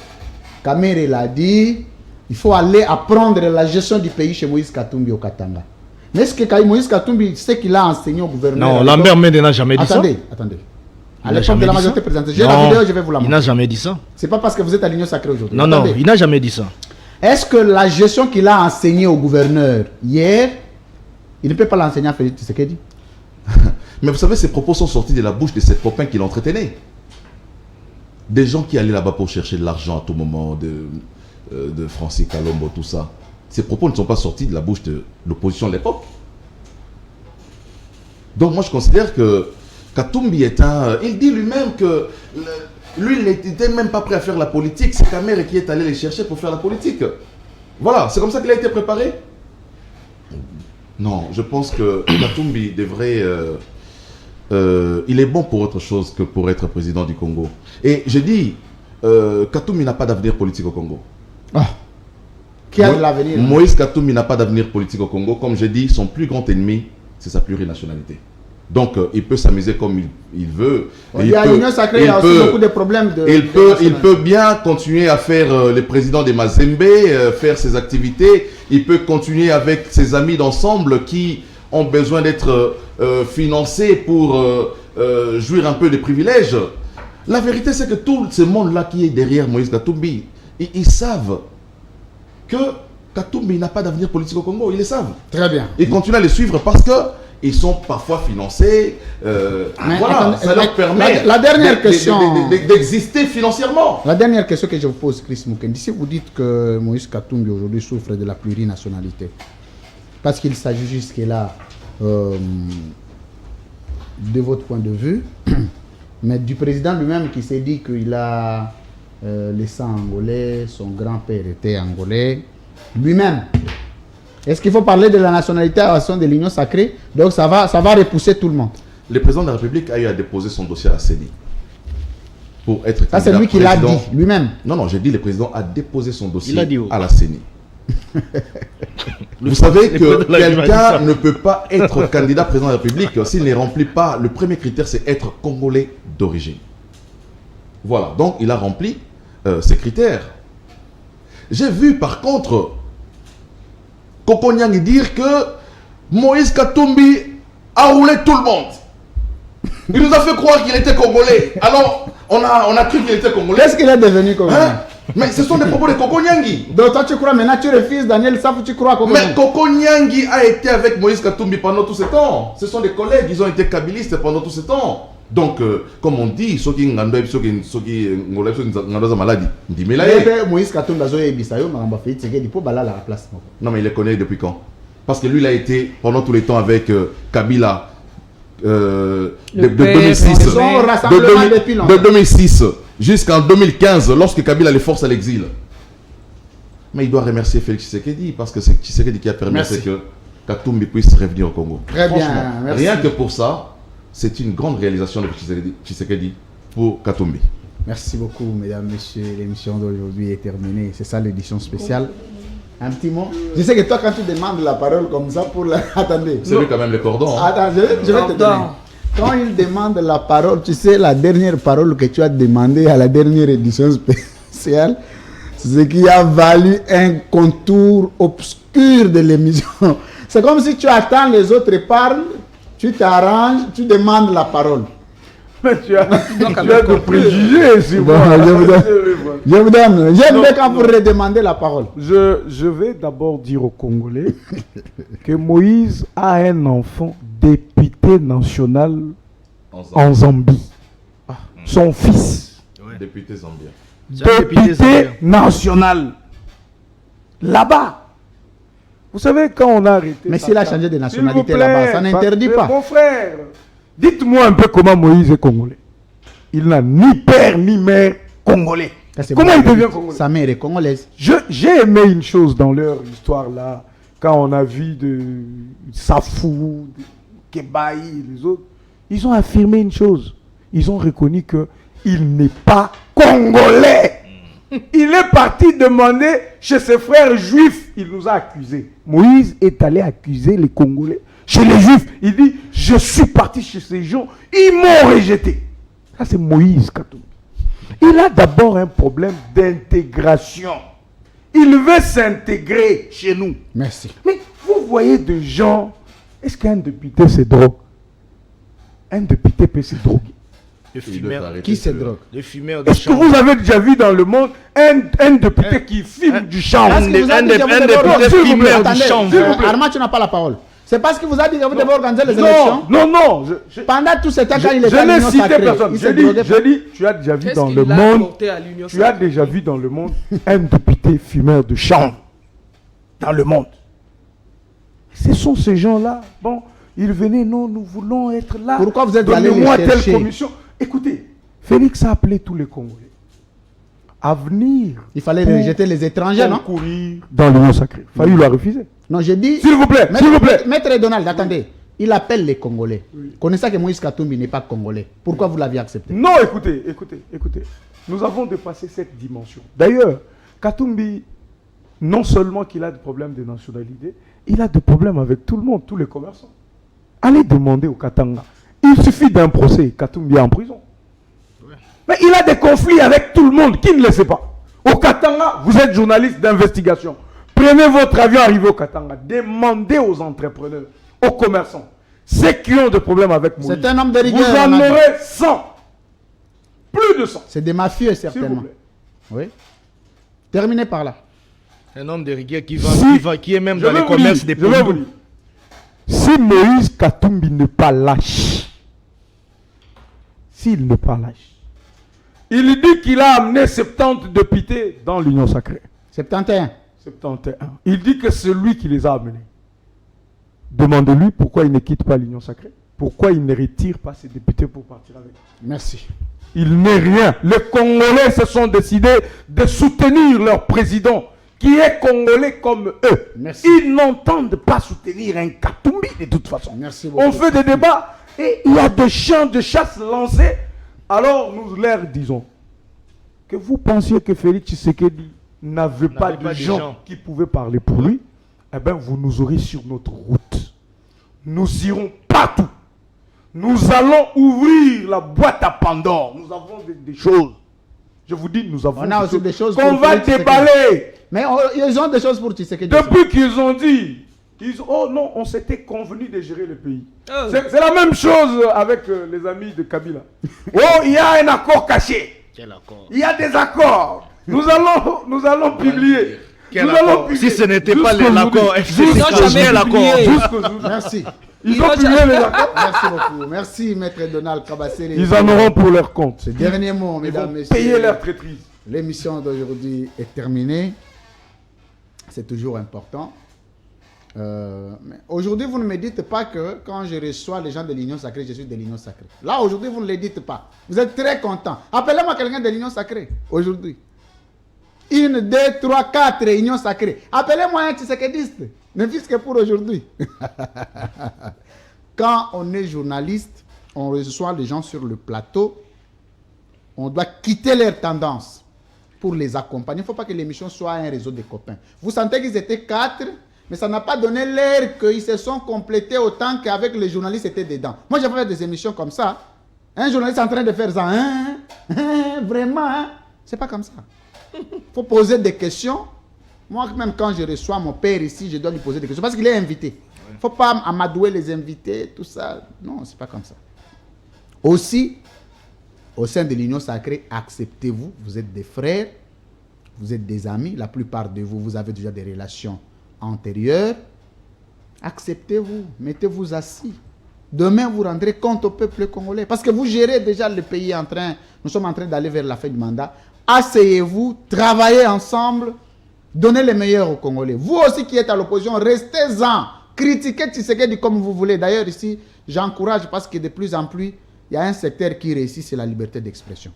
Kamere l'a dit. Il faut aller apprendre la gestion du pays chez Moïse Katumbi au Katanga. Mais est-ce que Moïse Katumbi, c'est qu'il a enseigné au gouverneur? Non, à Lambert l'époque? Mende n'a jamais dit ça. Attendez. À Il n'a l'époque jamais de la dit ça. majorité présidentielle. J'ai la Non, vidéo, je vais vous la il montrer. n'a jamais dit ça. C'est pas parce que vous êtes à l'Union sacrée aujourd'hui. Non, non, Attendez. il n'a jamais dit ça. Est-ce que la gestion qu'il a enseignée au gouverneur hier, il ne peut pas l'enseigner à Félix Tshisekedi? Mais vous savez, ces propos sont sortis de la bouche de ces copains qui l'entretenaient. Des gens qui allaient là-bas pour chercher de l'argent à tout moment, de Francis Kalombo, tout ça. Ces propos ne sont pas sortis de la bouche de l'opposition de l'époque. Donc moi je considère que Katumbi est un... Il dit lui-même que lui il n'était même pas prêt à faire la politique. C'est Kamere qui est allé les chercher pour faire la politique. Voilà, c'est comme ça qu'il a été préparé. Non, je pense que Katumbi devrait... il est bon pour autre chose que pour être président du Congo. Et je dis, Katumbi n'a pas d'avenir politique au Congo. Ah. Qui a de l'avenir. Moïse Katumbi n'a pas d'avenir politique au Congo. Comme je dis, son plus grand ennemi, c'est sa plurinationalité. Donc, il peut s'amuser comme il veut. Il y a l'Union sacrée, il y a aussi beaucoup de problèmes de... Il peut bien continuer à faire le président des Mazembe, faire ses activités. Il peut continuer avec ses amis d'ensemble qui ont besoin d'être financés pour jouir un peu des privilèges. La vérité, c'est que tout ce monde-là qui est derrière Moïse Katumbi, ils savent que Katumbi n'a pas d'avenir politique au Congo. Ils le savent. Très bien. Ils continuent à les suivre parce que ils sont parfois financés. Voilà, ça leur permet la dernière question d'exister financièrement. La dernière question que je vous pose, Chris Mukendi, si vous dites que Moïse Katumbi aujourd'hui souffre de la plurinationalité, parce qu'il s'agit jusque-là de votre point de vue, mais du président lui-même qui s'est dit qu'il a le sang angolais, son grand-père était angolais, lui-même. Est-ce qu'il faut parler de la nationalité à de l'Union sacrée? Donc ça va repousser tout le monde. Le président de la République a eu à déposer son dossier à la CENI pour être candidat. Ça, c'est lui qui l'a dit, lui-même. Non, j'ai dit le président a déposé son dossier à la la CENI. Vous savez que quelqu'un ne peut pas être candidat président de la République s'il ne remplit pas. Le premier critère, c'est être congolais d'origine. Voilà, donc il a rempli ces critères. J'ai vu par contre Koko Nyangi dire que Moïse Katumbi a roulé tout le monde. Il nous a fait croire qu'il était congolais. Alors, on a cru qu'il était congolais. Qu'est-ce qu'il est devenu congolais? Mais ce sont des propos de Koko Nyangi. Donc toi tu crois maintenant, tu refuses Daniel Safou, tu crois comment? Mais Koko Nyangi a été avec Moïse Katumbi pendant tout ce temps. Ce sont des collègues, ils ont été kabylistes pendant tout ce temps. Donc, comme on dit, ceux qui maladie, Moïse Katumbi a la place. Non, mais il les connaît depuis quand? Parce que lui, il a été pendant tout le temps avec Kabila de 2006 jusqu'en 2015, lorsque Kabila les force à l'exil. Mais il doit remercier Félix Tshisekedi parce que c'est Tshisekedi qui a permis que Katumbi puisse revenir au Congo. Très bien, merci. Rien que pour ça, c'est une grande réalisation de Tshisekedi pour Katumbi. Merci beaucoup, mesdames, messieurs. L'émission d'aujourd'hui est terminée. C'est ça l'édition spéciale. Un petit mot. Je sais que toi, quand tu demandes la parole comme ça pour la... Attendez. C'est lui quand même le cordon. Hein. Attends, je vais te donner. Quand il demande la parole, tu sais, la dernière parole que tu as demandé à la dernière édition spéciale, c'est ce qui a valu un contour obscur de l'émission. C'est comme si tu attends les autres parlent, tu t'arranges, tu demandes la parole. Mais tu as des préjugés sur moi. Je vous donne. J'aime bien quand vous redemandez la parole. Je vais d'abord dire aux Congolais que Moïse a un enfant député national en Zambie. Son fils. Ouais. Député zambien. Député national. Là-bas. Vous savez, quand on a arrêté... Mais s'il a changé de nationalité là-bas, ça n'interdit pas. Mon frère, dites-moi un peu comment Moïse est congolais. Il n'a ni père ni mère congolais. Comment il devient congolais? Sa mère est congolaise. J'ai aimé une chose dans leur histoire là, quand on a vu de Safou, de Kebaï et les autres. Ils ont affirmé une chose. Ils ont reconnu qu'il n'est pas congolais. Il est parti demander chez ses frères juifs. Il nous a accusés. Moïse est allé accuser les Congolais chez les juifs. Il dit, je suis parti chez ces gens. Ils m'ont rejeté. Ça, c'est Moïse Katumbi. Il a d'abord un problème d'intégration. Il veut s'intégrer chez nous. Merci. Mais vous voyez des gens... Est-ce qu'un député se drogue? Un député peut se droguer. Qui se drogue? Les fumeurs de Est-ce que vous avez déjà vu dans le monde un député qui fume du chanvre? Un député fumeur du chanvre. Armand, tu n'as pas la parole. C'est parce qu'il vous a dit que vous devez organiser les élections. Non. Pendant tout ce temps, quand il était à l'Union cité sacrée, personne. Je dis, tu as déjà vu dans le monde, un député fumeur de chanvre dans le monde. Ce sont ces gens-là. Bon, ils venaient, non, nous voulons être là. Pourquoi vous êtes allé les chercher? Telle commission. Écoutez, Félix a appelé tous les Congolais à venir. Il fallait rejeter les étrangers, non? Courir dans l'Union sacrée. Il lui a refusé. Non, j'ai dit... S'il vous plaît, Maître Donald, attendez. Il appelle les Congolais. Connaissant que Moïse Katumbi n'est pas Congolais. Pourquoi vous l'aviez accepté? Non, écoutez. Nous avons dépassé cette dimension. D'ailleurs, Katumbi non seulement qu'il a des problèmes de nationalité, il a des problèmes avec tout le monde, tous les commerçants. Allez demander au Katanga. Il suffit d'un procès, Katumbi est en prison. Mais il a des conflits avec tout le monde, qui ne le sait pas. Au Katanga, vous êtes journaliste d'investigation. Prenez votre avion, arrivez au Katanga. Demandez aux entrepreneurs, aux commerçants, ceux qui ont des problèmes avec Moïse. C'est un homme de rigueur. Vous en aurez 100. Plus de 100. C'est des mafieux, S'il vous certainement. plaît. Oui. Terminez par là. Un homme de rigueur qui est même Je dans vais les vous commerces dire, des je vais vous produits. dire. Si Moïse Katumbi n'est pas lâche, s'il n'est pas lâche, il dit qu'il a amené 70 députés dans l'Union sacrée. 71. 71. Il dit que c'est lui qui les a amenés. Demandez-lui pourquoi il ne quitte pas l'Union sacrée. Pourquoi il ne retire pas ses députés pour partir avec. Merci. Il n'est rien. Les Congolais se sont décidés de soutenir leur président, qui est congolais comme eux. Merci. Ils n'entendent pas soutenir un Katumbi de toute façon. Merci beaucoup. On fait des débats et il y a des champs de chasse lancés. Alors nous leur disons que vous pensiez que Félix Tshisekedi n'avait pas de gens qui pouvaient parler pour lui. Eh bien, vous nous aurez sur notre route. Nous irons partout. Nous allons ouvrir la boîte à Pandore. Nous avons des choses. Je vous dis, nous avons On a aussi des choses qu'on pour va Félix Tshisekedi. déballer. Mais ils ont des choses pour Tshisekedi. Depuis qu'ils ont dit, oh non, on s'était convenu de gérer le pays. Oh. C'est la même chose avec les amis de Kabila. Oh, il y a un accord caché. Quel accord? Il y a des accords. Nous allons publier. Quel Nous accord? allons publier. Si ce n'était pas Jusqu'au l'accord jeudi. FCC, Ils ont jamais quel accord? publié. Jusqu'au jeudi. Merci. Ils ont publié les accords. Merci beaucoup. Merci, maître Donald Kabassé. Ils en auront pour leur compte. Ce dernier mot, Ils mesdames, vont messieurs. payer leur traîtrise. L'émission d'aujourd'hui est terminée. C'est toujours important. Mais aujourd'hui, vous ne me dites pas que quand je reçois les gens de l'Union Sacrée, je suis de l'Union Sacrée. Là, aujourd'hui, vous ne le dites pas. Vous êtes très content. Appelez-moi quelqu'un de l'Union Sacrée aujourd'hui. 1, 2, 3, 4 Union Sacrée. Appelez-moi un Tshisekediste. Ne fût-ce que pour aujourd'hui. Quand on est journaliste, on reçoit les gens sur le plateau. On doit quitter leurs tendances pour les accompagner. Il ne faut pas que l'émission soit un réseau de copains. Vous sentez qu'ils étaient 4, mais ça n'a pas donné l'air qu'ils se sont complétés autant qu'avec les journalistes étaient dedans. Moi, j'ai fait des émissions comme ça. Un journaliste en train de faire ça. Vraiment, hein? C'est pas comme ça. Il faut poser des questions. Moi, même quand je reçois mon père ici, je dois lui poser des questions parce qu'il est invité. Il ne faut pas amadouer les invités, tout ça. Non, c'est pas comme ça. Aussi, au sein de l'Union Sacrée, acceptez-vous. Vous êtes des frères, vous êtes des amis. La plupart de vous, vous avez déjà des relations antérieures. Acceptez-vous, mettez-vous assis. Demain, vous rendrez compte au peuple congolais. Parce que vous gérez déjà le pays nous sommes en train d'aller vers la fin du mandat. Asseyez-vous, travaillez ensemble, donnez le meilleur aux Congolais. Vous aussi qui êtes à l'opposition, restez-en. Critiquez Tshisekedi comme vous voulez. D'ailleurs, ici, j'encourage parce que de plus en plus, il y a un secteur qui réussit, c'est la liberté d'expression.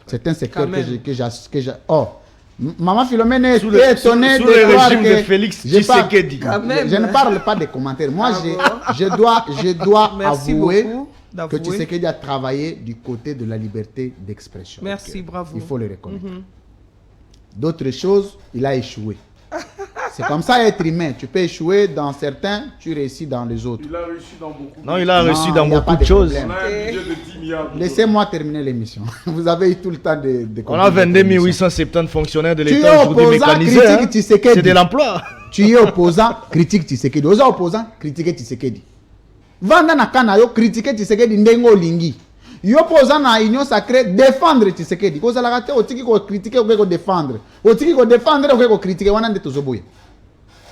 C'est un secteur que j'ai. Oh, Maman Philomène est étonnée de voir régime que de Félix Tshisekedi. Je ne parle pas des commentaires. Moi, je dois Merci avouer beaucoup que d'avouer. Tshisekedi a travaillé du côté de la liberté d'expression. Merci, bravo. Il faut le reconnaître. D'autres choses, il a échoué. C'est comme ça être humain. Tu peux échouer dans certains, tu réussis dans les autres. Il a réussi dans beaucoup. Non, il a Non, reçu dans il y a pas beaucoup de de choses. problème. On a un budget de 10 milliards. Laissez-moi terminer l'émission. Vous avez eu tout le temps de On a 22 870 fonctionnaires de Tu es l'État aujourd'hui opposant, mécanisés. critique hein. Tshisekedi. C'est de l'emploi. Tu es opposant, critique Tshisekedi. Aux opposants, critique Tshisekedi. Vanda na kana yo critique Tshisekedi ndengo lingi. Yo opposant na Union Sacrée défendre Tshisekedi. Ko zala kate otiki ko critiquer ko défendre. Otiki ko défendre ko critiquer wana nde tozoboya.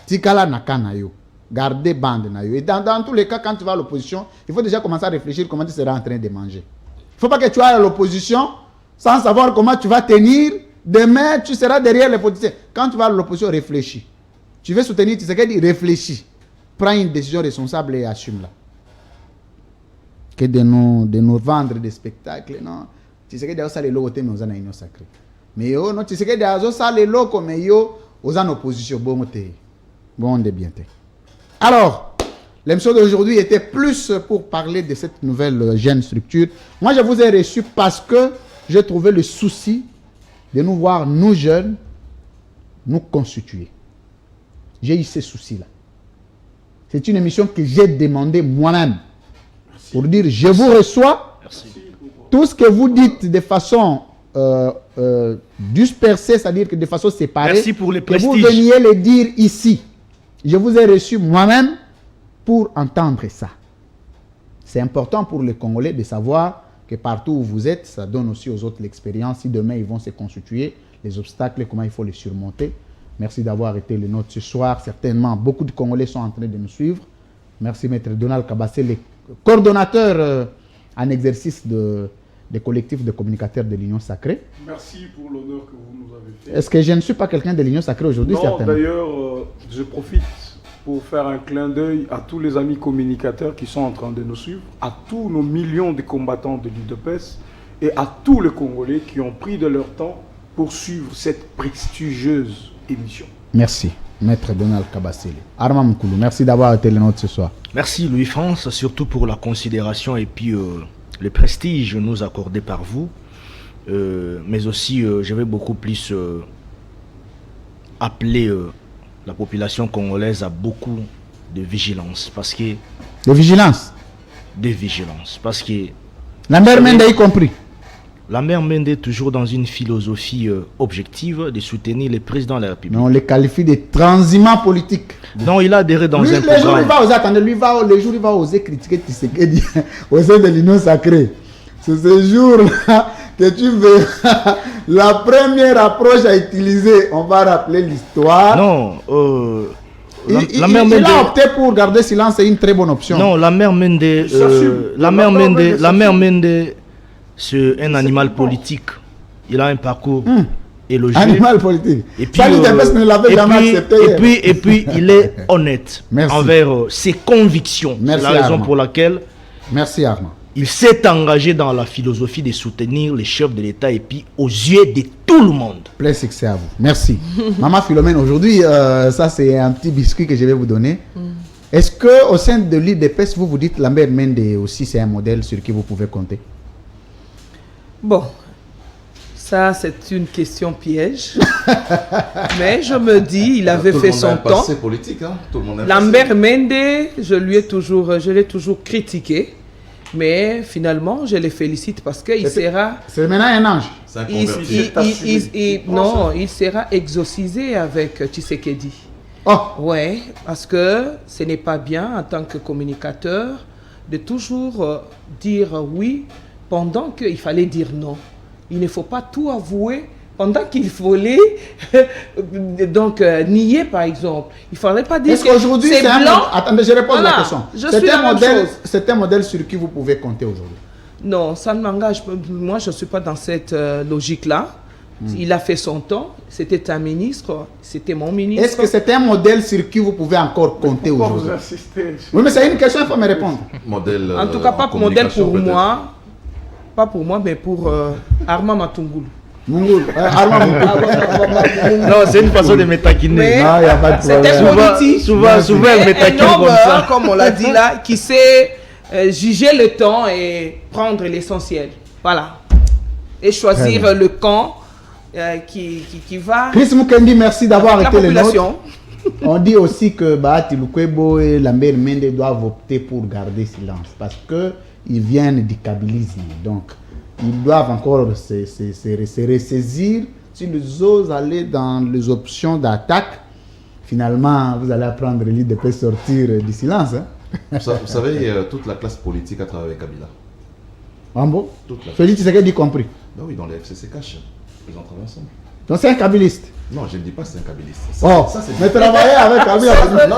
Tikala na kana yo. Gardez bande na yo. Et dans tous les cas, quand tu vas à l'opposition, il faut déjà commencer à réfléchir comment tu seras en train de manger. Il ne faut pas que tu ailles à l'opposition sans savoir comment tu vas tenir. Demain, tu seras derrière les politiciens. Quand tu vas à l'opposition, réfléchis. Tu veux soutenir Tshisekedi, réfléchis. Prends une décision responsable et assume-la. Que de nous vendre des spectacles, non. Tshisekedi a osala eloko te mais oza na Union Sacrée. Mais yo, non, Tshisekedi a osala eloko mais yo oza en opposition. Bon, bon, de bien. Alors, l'émission d'aujourd'hui était plus pour parler de cette nouvelle jeune structure. Moi, je vous ai reçu parce que j'ai trouvé le souci de nous voir, nous jeunes, nous constituer. j'ai eu ces soucis-là. C'est une émission que j'ai demandé moi-même pour dire je vous reçois. Merci. Tout ce que vous dites de façon dispersée, c'est-à-dire que de façon séparée, Merci pour les que vous prestiges. veniez le dire ici. Je vous ai reçu moi-même pour entendre ça. C'est important pour les Congolais de savoir que partout où vous êtes, ça donne aussi aux autres l'expérience. Si demain ils vont se constituer, les obstacles, comment il faut les surmonter. Merci d'avoir été le nôtre ce soir. Certainement, beaucoup de Congolais sont en train de nous suivre. Merci, Maître Donald Kabassé, le coordonnateur en exercice des collectifs de communicateurs de l'Union Sacrée. Merci pour l'honneur que vous nous avez fait. Est-ce que je ne suis pas quelqu'un de l'Union Sacrée aujourd'hui? Non, Certainement. d'ailleurs, je profite pour faire un clin d'œil à tous les amis communicateurs qui sont en train de nous suivre, à tous nos millions de combattants de l'UDPS et à tous les Congolais qui ont pris de leur temps pour suivre cette prestigieuse émission. Merci, Maître Donald Kabassé. Arma Mkoulou, merci d'avoir été le nôtre ce soir. Merci Louis-France, surtout pour la considération et puis le prestige nous accordé par vous. Mais aussi, je vais beaucoup plus appeler la population congolaise à beaucoup de vigilance. Parce que... De vigilance. De vigilance. Parce que... La mère Mende y compris. La mère Mende est toujours dans une philosophie objective de soutenir le président de la République. Mais on le qualifie de transhumant politique. Non, il a adhéré dans Lui, un les jours, programme. il va oser attendre, les jours, il va oser critiquer Tshisekedi au sein de l'Union Sacrée. C'est ce jour-là que tu verras la première approche à utiliser. On va rappeler l'histoire. Non, Il a opté pour garder silence, c'est une très bonne option. Non, la mère Mende, la mère Mende, c'est un animal politique. Il a un parcours élogieux. Animal politique. Et puis, ne l'avait jamais accepté. et puis, il est honnête envers ses convictions. C'est la raison pour laquelle merci Armand. Il s'est engagé dans la philosophie de soutenir les chefs de l'État et puis aux yeux de tout le monde. Plein succès à vous. Merci. Maman Philomène, aujourd'hui, ça c'est un petit biscuit que je vais vous donner. Est-ce que au sein de l'UDPS, vous vous dites Lambert Mende aussi c'est un modèle sur qui vous pouvez compter? Bon, ça c'est une question piège. Mais je me dis, il avait fait son temps. C'est politique, hein? Tout le monde a Lambert Mende, je l'ai toujours critiqué. Mais finalement, je le félicite parce qu'il sera... C'est maintenant un ange. C'est un converti. Il sera exorcisé avec Tshisekedi. Oh. Ouais, parce que ce n'est pas bien en tant que communicateur de toujours dire oui pendant qu'il fallait dire non. Il ne faut pas tout avouer pendant qu'il fallait donc nier par exemple. Il ne fallait pas dire que aujourd'hui c'est blanc. Attendez, je réponds à la question. C'est un modèle sur qui vous pouvez compter aujourd'hui? Non, ça ne m'engage pas. Moi, je ne suis pas dans cette logique-là. Il a fait son temps. C'était un ministre. C'était mon ministre. Est-ce que c'est un modèle sur qui vous pouvez encore compter aujourd'hui? Oui, mais c'est une question, il faut me répondre. Modèle, en tout cas, pas modèle pour moi. Pas pour moi, mais pour Armand Matungulu. Non, c'est une façon de me taquiner. Non, il n'y a pas de problème. C'était politique. Souvent, elle me taquine comme ça. Comme on l'a dit là, qui sait juger le temps et prendre l'essentiel. Voilà. Et choisir le camp qui va... Chris Mukendi, merci d'avoir été le nôtre. On dit aussi que Bahati Lukwebo et Lambert Mende doivent opter pour garder silence parce qu'ils viennent du kabylisme. Donc, ils doivent encore se ressaisir. S'ils osent aller dans les options d'attaque, finalement, vous allez apprendre l'idée de sortir du silence. Hein? Vous savez, toute la classe politique a travaillé avec Kabila. Ah bon? Félix Tshisekedi compris. Ben oui, dans les FCC cash, ils ont travaillé ensemble. Donc c'est un kabiliste? Non, je ne dis pas que c'est un kabiliste. Mais travailler avec Kabila... Non.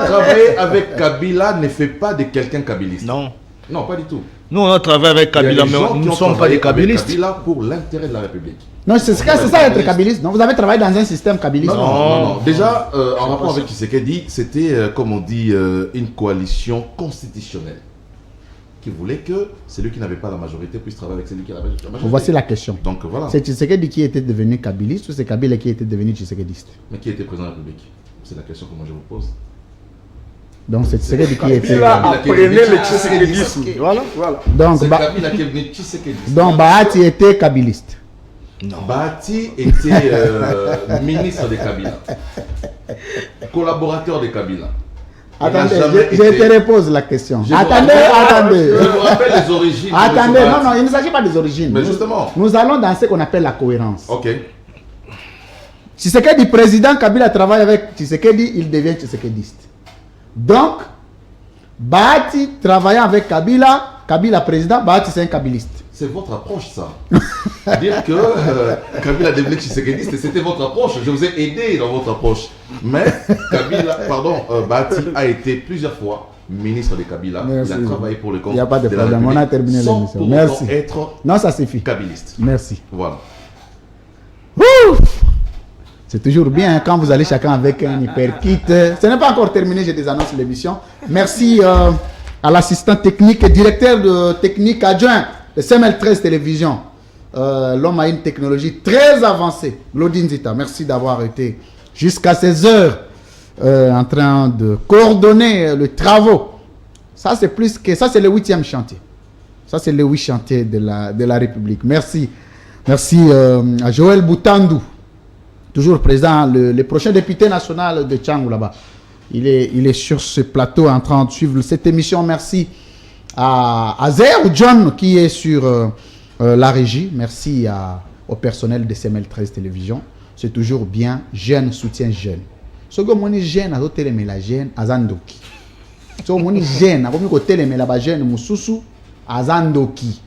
Travailler avec Kabila ne fait pas de quelqu'un kabiliste. Non. Non, pas du tout. Nous, on a travaillé avec Kabila, mais nous ne sommes pas des kabylistes. Kabila pour l'intérêt de la République. Non, c'est ça être kabiliste. Non, vous avez travaillé dans un système kabiliste. Non. Déjà, en rapport avec Tshisekedi, c'était, comme on dit, une coalition constitutionnelle qui voulait que celui qui n'avait pas la majorité puisse travailler avec celui qui avait la majorité. Voici la question. Donc voilà. C'est Tshisekedi qui était devenu kabiliste ou c'est Kabila qui était devenu tshisekediste? Mais qui était président de la République? C'est la question que moi je vous pose. Donc c'est Tshisekedi qui était... Apprenez le tshisekedisme. Voilà. Donc, c'est Kabila qui est venu tshisekediste. Donc Bahati était kabiliste. Non. Bahati était ministre de Kabila. collaborateur de Kabila. Il n'a Attendez, jamais je été- te repose la question. Je vous Attendez, rappelle- attendez. Je vous rappelle les origines. de Attendez, M. non, Bahati. il ne s'agit pas des origines. Mais justement. Nous allons dans ce qu'on appelle la cohérence. Ok. Tshisekedi président, Kabila travaille avec Tshisekedi, il devient tshisekediste. Donc, Bahati travaillant avec Kabila, Kabila président, Bahati c'est un kabiliste. C'est votre approche, ça. Dire que Kabila devenu tshisekediste, c'était votre approche. Je vous ai aidé dans votre approche. Mais Bahati a été plusieurs fois ministre de Kabila. Merci. Il a travaillé pour le compte Il n'y a pas de la problème, on a République terminé sans l'émission. pour Merci. autant être Non, ça suffit. kabiliste. Merci. Voilà. Ouh. C'est toujours bien quand vous allez chacun avec un hyperkit. Ce n'est pas encore terminé, je désannonce l'émission. Merci à l'assistant technique et directeur de technique adjoint de CML13 Télévision. L'homme a une technologie très avancée. Lodin Zita, merci d'avoir été jusqu'à ces heures en train de coordonner les travaux. Ça, c'est plus que ça, c'est le 8e chantier. Ça, c'est le 8 chantier de la République. Merci. Merci à Joël Boutandou, toujours présent, le prochain député national de Tchangou là-bas. Il est sur ce plateau en train de suivre cette émission. Merci à Zer John qui est sur la régie. Merci au personnel de CML13 Télévision. C'est toujours bien. Jeune soutient jeune. Ce que mon jeune a doté la jeune azandoki. Ce que mon jeune a comme côté la jeune mususu azandoki.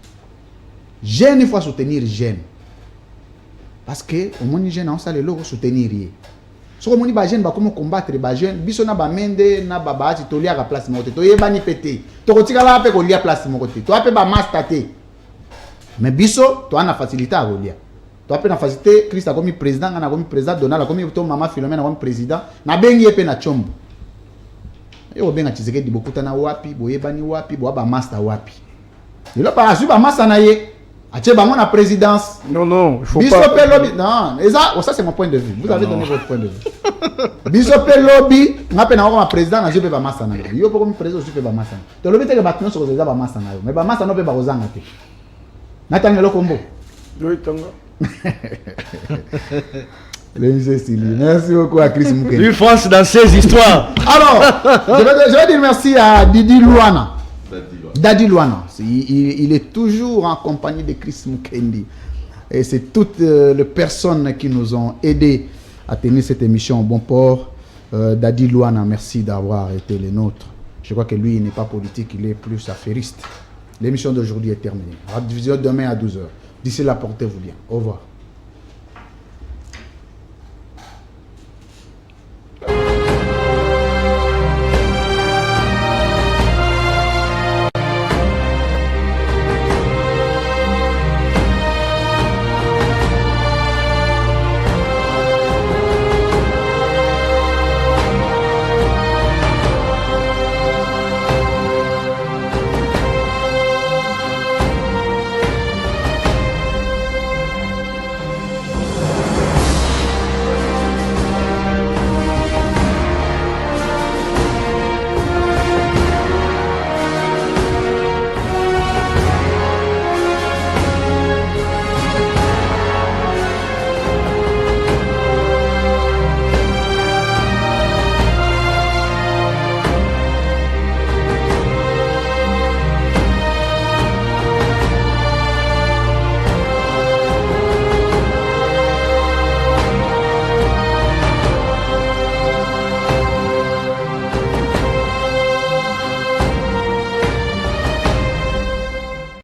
Jeune, il faut soutenir jeune. Parce que au moins jeune on sale logo soutenir. So comme on ba jeune ba comment combattre ba jeune, biso na ba mende na ba ba ti tolia ka place mo te. To yeba ni pété. To ko tikala pe ko lia place mo te. To ape ba master te. Mais biso to ana facilité a lia. To ape na facilité Christ a comme président, na comme président Donald, comme to mama Philomène comme président, na bengi epe na chombo. Yo benga Tshisekedi bokuta na wapi, boyeba ni wapi, bo ba master wapi. Il a pas su ba master na ye. Ache bango na présidence. Non, il faut Biso pas. pe lobby. Non, ça c'est mon point de vue. Vous avez donné votre point de vue. Biso pe lobby, nga pe na ko ma président na je pe ba massa na yo. Yo pe comme président je pe ba massa. To lobby te ke batno so ba massa na yo. Mais ba massa no pe ba kozanga te. Natanga lo kombo. Merci beaucoup à Chris Mouken. Une France dans ses histoires. Alors, je vais dire merci à Didi Luana. Daddy, Daddy Luana, il est toujours en compagnie de Chris Mukendi. Et c'est toutes les personnes qui nous ont aidés à tenir cette émission au bon port. Daddy Luana, merci d'avoir été les nôtres. Je crois que lui, il n'est pas politique, il est plus affairiste. L'émission d'aujourd'hui est terminée. Division demain à 12h. D'ici là, portez-vous bien. Au revoir.